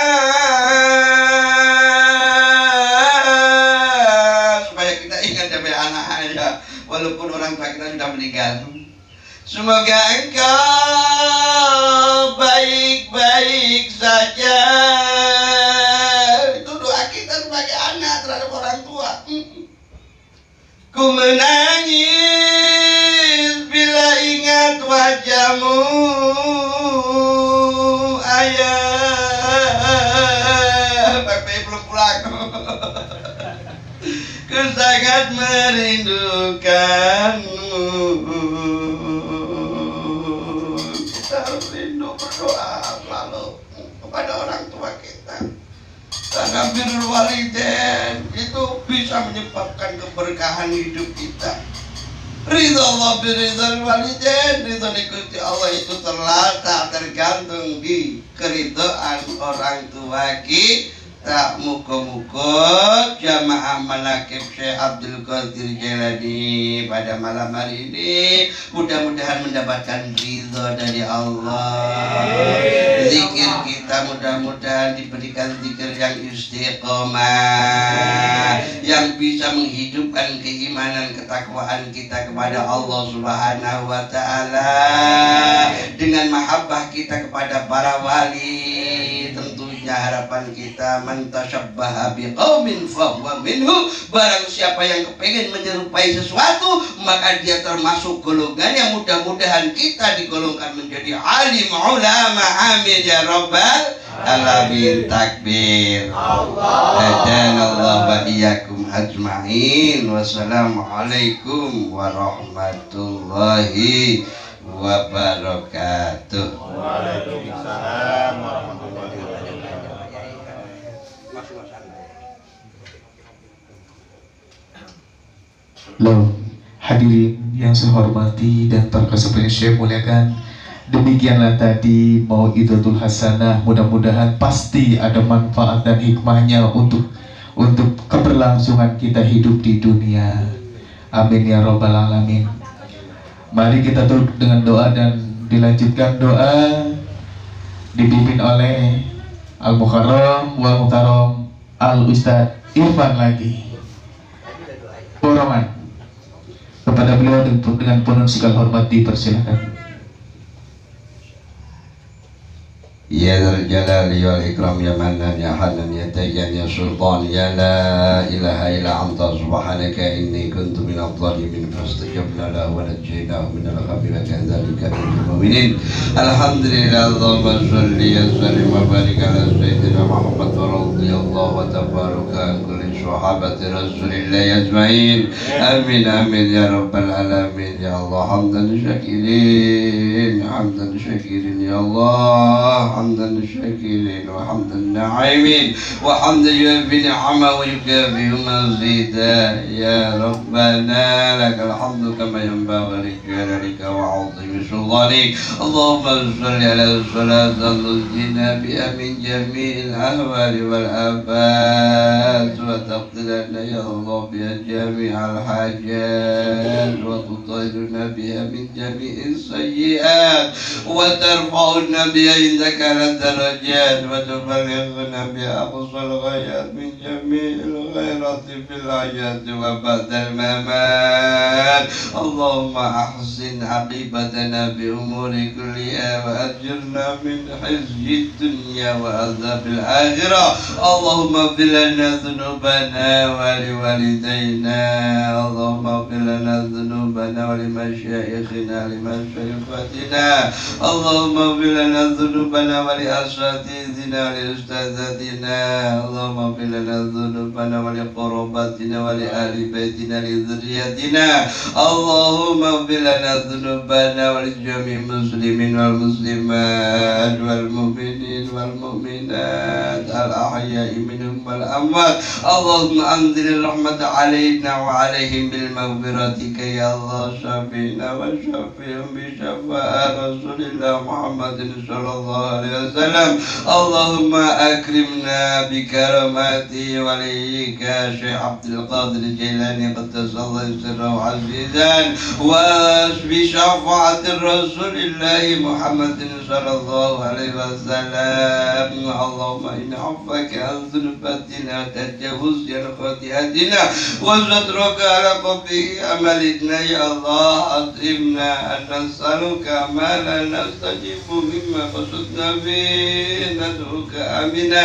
supaya kita ingat sampai anak aja, walaupun orang tua kita sudah meninggal. Semoga engkau baik-baik saja. Itu doa kita sebagai anak terhadap orang tua. Ku menangis bila ingat wajahmu, ayah. Bapak belum pulang. Ku sangat merindukanmu. Kita harus rindu, berdoa selalu kepada orang tua kita. Karena birrul walidain itu bisa menyebabkan keberkahan hidup kita. Ridho Allah biridhal walidain, ridho Gusti Allah itu tergantung di keridhaan orang tua kita. Muka-muka jamaah manakib Syekh Abdul Qadir Jailani pada malam hari ini mudah-mudahan mendapatkan ridho dari Allah. Zikir kita mudah-mudahan diberikan zikir yang istiqomah, yang bisa menghidupkan keimanan ketakwaan kita kepada Allah Subhanahu wa Ta'ala, dengan mahabbah kita kepada para wali. Tentunya harapan kita, man tasyabbaha biqaumin fahuwa minhu. Barang siapa yang kepengen menyerupai sesuatu, maka dia termasuk golongan yang mudah-mudahan kita digolongkan menjadi alim ulama. Amin ya rabbal alamin. Takbir. Hadanallahu wa iyyakum ajma'in. Wassalamualaikum warahmatullahi wabarakatuh. Waalaikumsalam warahmatullahi wabarakatuh. Loh, hadirin yang saya hormati dan terkasih saya muliakan, demikianlah tadi Mau'idatul Hasanah. Mudah-mudahan pasti ada manfaat dan hikmahnya untuk keberlangsungan kita hidup di dunia. Amin ya rabbal alamin. Mari kita tutup dengan doa dan dilanjutkan doa dipimpin oleh Al-Mukarram wal Muhtaram Al-Ustadz Irfan lagi. Boroman. Kepada beliau dengan penuh segala hormat dipersilakan. يا ذا الجلال والإكرام يا منان يا حنان يا ديان يا سلطان يا لا إله إلا أنت سبحانك إني كنت من الظالمين فاستجبنا له ونجيناه من الغم وكذلك من المؤمنين. الحمد لله. اللهم صل وسلم وبارك على سيدنا محمد رضي الله وتبارك عن كل صحابة رسول الله أجمعين. آمين آمين يا رب العالمين. يا الله حمدا شاكرين حمدا شاكرين يا الله حمدا شاكرين وحمدا ناعمين وحمدا يوفي نعمه ويكافئ مزيدا. يا ربنا لك الحمد كما ينبغي لجلالك وعظيم سلطانك. اللهم صل على الصلاة تنجينا بها من جميع الأهوال والآفات وتقضي لنا يا الله بها جميع الحاجات وتطهرنا بها من جميع السيئات وترفعنا بها عندك على الدرجات وتبلغنا بها أقصى الغايات من جميع الخيرات في الحياة وبعد الممات. اللهم أحسن عاقبتنا بأمور كلها وأجرنا من خزي الدنيا وعذاب الآخرة. اللهم اغفر لنا ذنوبنا ولوالدينا. اللهم اغفر لنا ذنوبنا ولمشايخنا لمشايخاتنا. اللهم اغفر لنا ذنوبنا ولأساتذتنا ولأستاذاتنا. اللهم اغفر لنا ذنوبنا ولقرباتنا ولأهل بيتنا لذريتنا. اللهم اغفر لنا ذنوبنا ولجميع المسلمين والمسلمات والمؤمنين والمؤمنات الأحياء منهم والأموات. اللهم أنزل الرحمة علينا وعليهم بالمغفرتك يا الله. شفينا وشفيهم بشفاعة رسول الله محمد صلى الله عليه وسلم. اللهم أكرمنا بكرامات وليك شيخ عبد القادر الجيلاني قدس الله سره عزيزا وبشفاعة رسول الله محمد صلى الله عليه وسلم. اللهم إن عفوك عن ذنوبنا وتجاوز عن خطيئتنا وسترك على قبه أملنا يا الله. أطعمنا أن نسألك ما لا نستجيب مما قصدنا به. ندعوك آمنا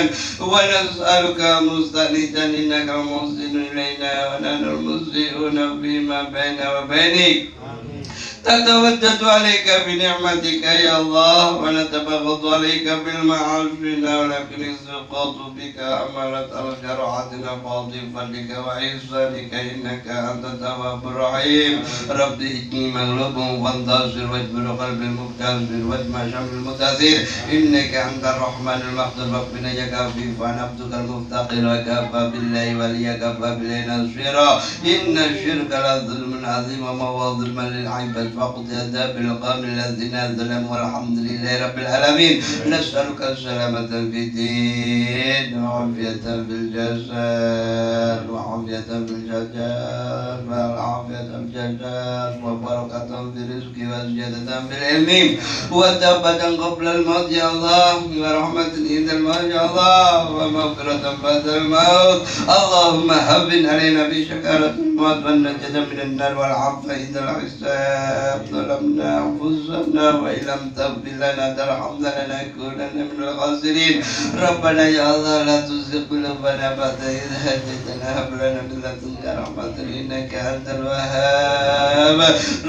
ونسألك مستأنسا إنك المحسن إلينا ونحن المسيئون فيما بيننا وبينك. نتودد عليك بنعمتك يا الله ونتبغض عليك بالمعاصينا ولكن السقاط بك أمرت الجرعتنا فاضي فضلك وإحسانك إنك أنت التواب الرحيم. رب إني مغلوب فانتصر واجبر قلب المكتسر واجمع شمل المتأثر إنك أنت الرحمن المقدر ربنا يكفي فنبتك المفتقر وكفى بالله وليا كفى بالله نصيرا. إن الشرك لظلم عظيم وما هو ظلما للعباد فقد أدى بالقوم الذين ظلموا والحمد لله رب العالمين. نسألك السلامة في الدين وعافية في الجسد وعافية في الجسد والعافية في الجسد وبركة في الرزق وزيادة في العلم وتوبة قبل الموت يا الله ورحمة عند الموت يا الله ومغفرة بعد الموت. اللهم هون علينا بشكارة الموت والنجاة من النار والعفو عند الحساب. ظلمنا أنفسنا وإن لم تغفر لنا ترحمنا لنكونن من الخاسرين. ربنا يا الله لا تزغ قلوبنا بعد إذ هديتنا هب لنا من لدنك رحمة إنك أنت الوهاب.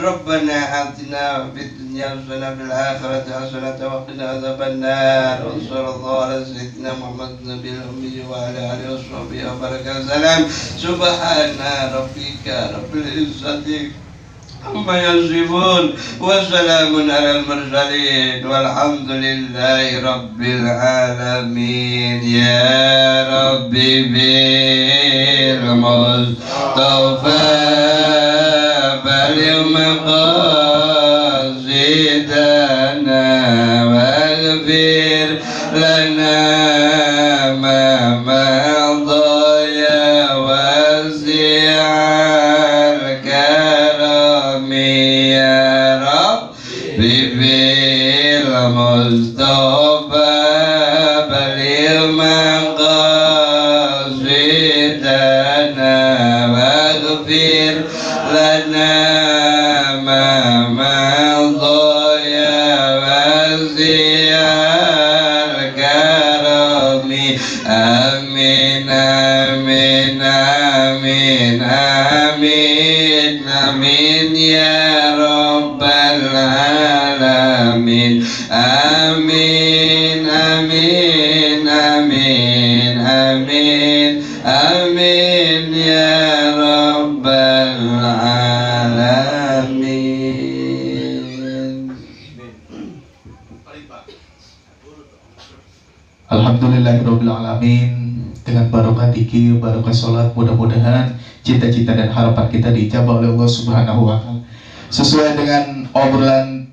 ربنا آتنا في الدنيا حسنة وفي الآخرة حسنة وقنا عذاب النار. وصلى الله على سيدنا محمد النبي الأمي وعلى آله وصحبه وبارك وسلم. سبحان ربك رب العزة عما يصفون وسلام على المرسلين والحمد لله رب العالمين. يا ربي بالمصطفى بلغ مقاصدنا واغفر لنا ما مضى يا واسع الكرم. يا ربي بالمصطفى بلغ مقاصدنا واغفر لنا ما مضى يا واسع amin amin amin amin amin amin ya rabbal alamin. Alhamdulillahirabbil alamin. Dengan barokah dzikir, barokah sholat, mudah-mudahan cita-cita dan harapan kita diijabah oleh Allah Subhanahu wa taala. Sesuai dengan obrolan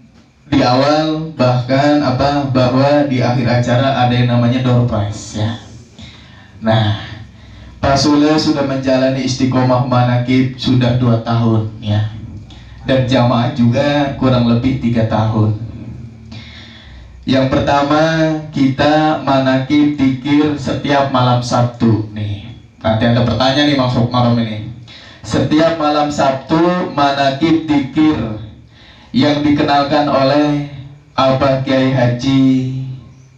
di awal, bahkan bahwa di akhir acara ada yang namanya door prize ya. Nah, Pak Sule sudah menjalani istiqomah manakib sudah 2 tahun ya. Dan jamaah juga kurang lebih 3 tahun. Yang pertama, kita manakib dzikir setiap malam Sabtu nih. Nanti ada pertanyaan nih Bang Marom ini. Setiap malam Sabtu manakib dzikir yang dikenalkan oleh Abah Kiai Haji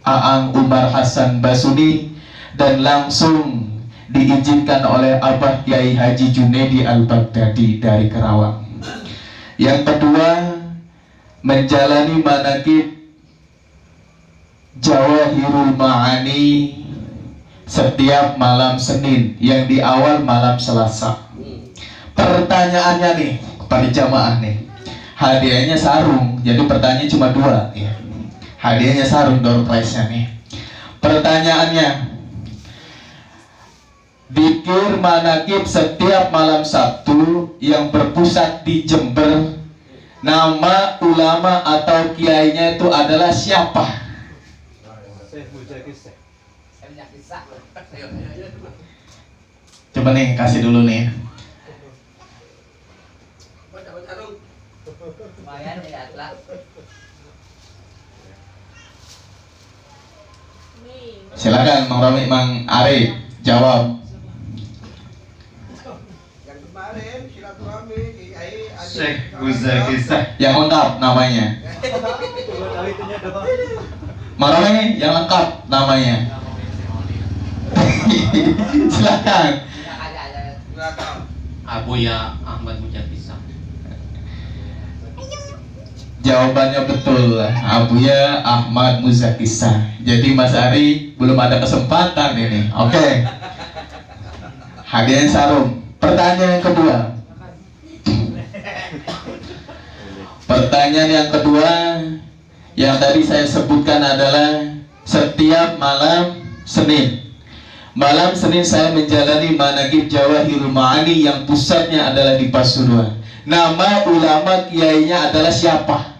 Aang Umar Hasan Basuni dan langsung diizinkan oleh Abah Kiai Haji Junedi Al-Baghdadi dari Karawang. Yang kedua, menjalani manakib Jawahirul Ma'ani setiap malam Senin yang di awal malam Selasa. Pertanyaannya nih kepada jamaah nih, hadiahnya sarung, jadi pertanyaannya cuma 2 ya. Hadiahnya sarung, door prize-nya nih. Pertanyaannya, dzikir manakib setiap malam Sabtu yang berpusat di Jember, nama ulama atau kiainya itu adalah siapa? Coba nih kasih dulu nih. Silakan Mang Romi, Mang Ari jawab. Yang kemarin silaturahmi Kiai Syekh Guzakisah yang lengkap namanya. Mang Romi yang lengkap namanya. Silakan. Abuya Ahmad Mujadisah. Jawabannya betul, Abuya Ahmad Muzakisah. Jadi Mas Ari belum ada kesempatan ini. Oke. Hadiahnya sarung. Pertanyaan yang kedua. Pertanyaan yang kedua yang tadi saya sebutkan adalah setiap malam Senin. Malam Senin saya menjalani manakib Jawahirul Ma'ani yang pusatnya adalah di Pasuruan. Nama ulama kiainya adalah siapa?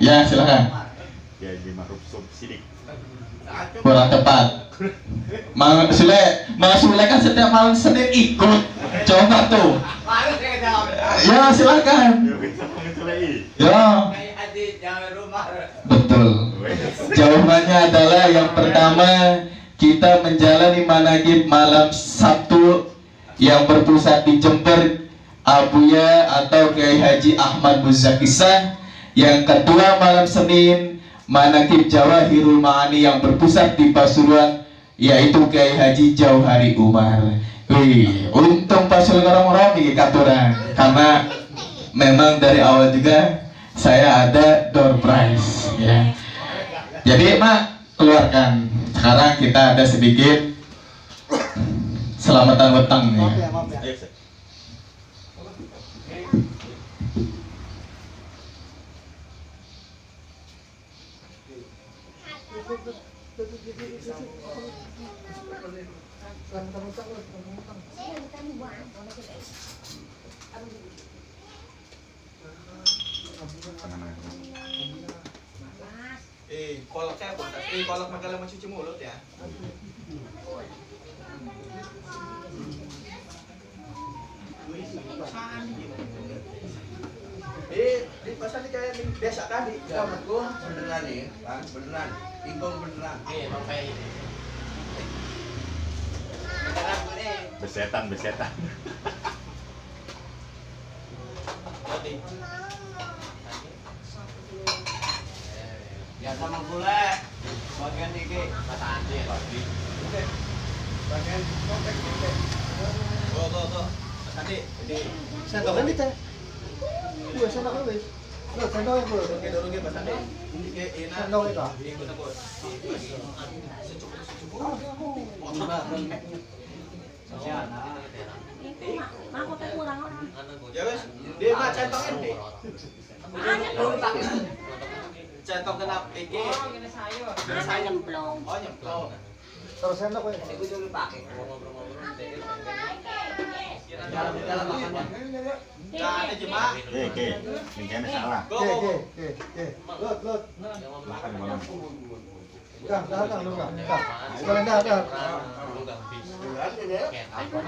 Ya, silakan. Kiai Ma'ruf Sidik. Kurang tepat. Mang Sule kan setiap malam Senin ikut. Coba tuh. Ya, silakan. Ya. Betul. Jawabannya adalah yang pertama, kita menjalani manakib malam Sabtu yang berpusat di Jember, Abuya atau Kiai Haji Ahmad Muzakisah. Yang kedua malam Senin, manakib Jawahirul Ma'ani yang berpusat di Pasuruan, yaitu Kiai Haji Jauhari Umar. Wih, untung Pasuruan orang-orang nih katuran, karena memang dari awal juga saya ada door prize ya. Jadi Mak, keluarkan. Sekarang kita ada sedikit selamatan weteng nih. Kolaknya apa? Kolak makalah mencuci mulut ya. Di pasar ini kayak biasa tadi. Ya, betul. Beneran nih, kan? Beneran. Ingkong beneran. Iya, pakai ini. Besetan. Ya sama gula. Bagian dikit. Masa anjir. Oke. Bagian komplek dikit. Go. Mas Andi, jadi saya tahu kan kita. Gua sana kan wis. Lo sendok itu. Oke, dulu ke pasane. Sendok itu. Ya wes, dia mah centongin deh. Centong kena iki. Saya nyemplung. Oh, nyemplung. Terus sendok kowe. Iku dulu pakai. Dalam makannya. Ada jemaah. Oke. Ini salah. Oke. Lut. Makan malam. Dah, lu dah. Sekalian dah. Kayak apa?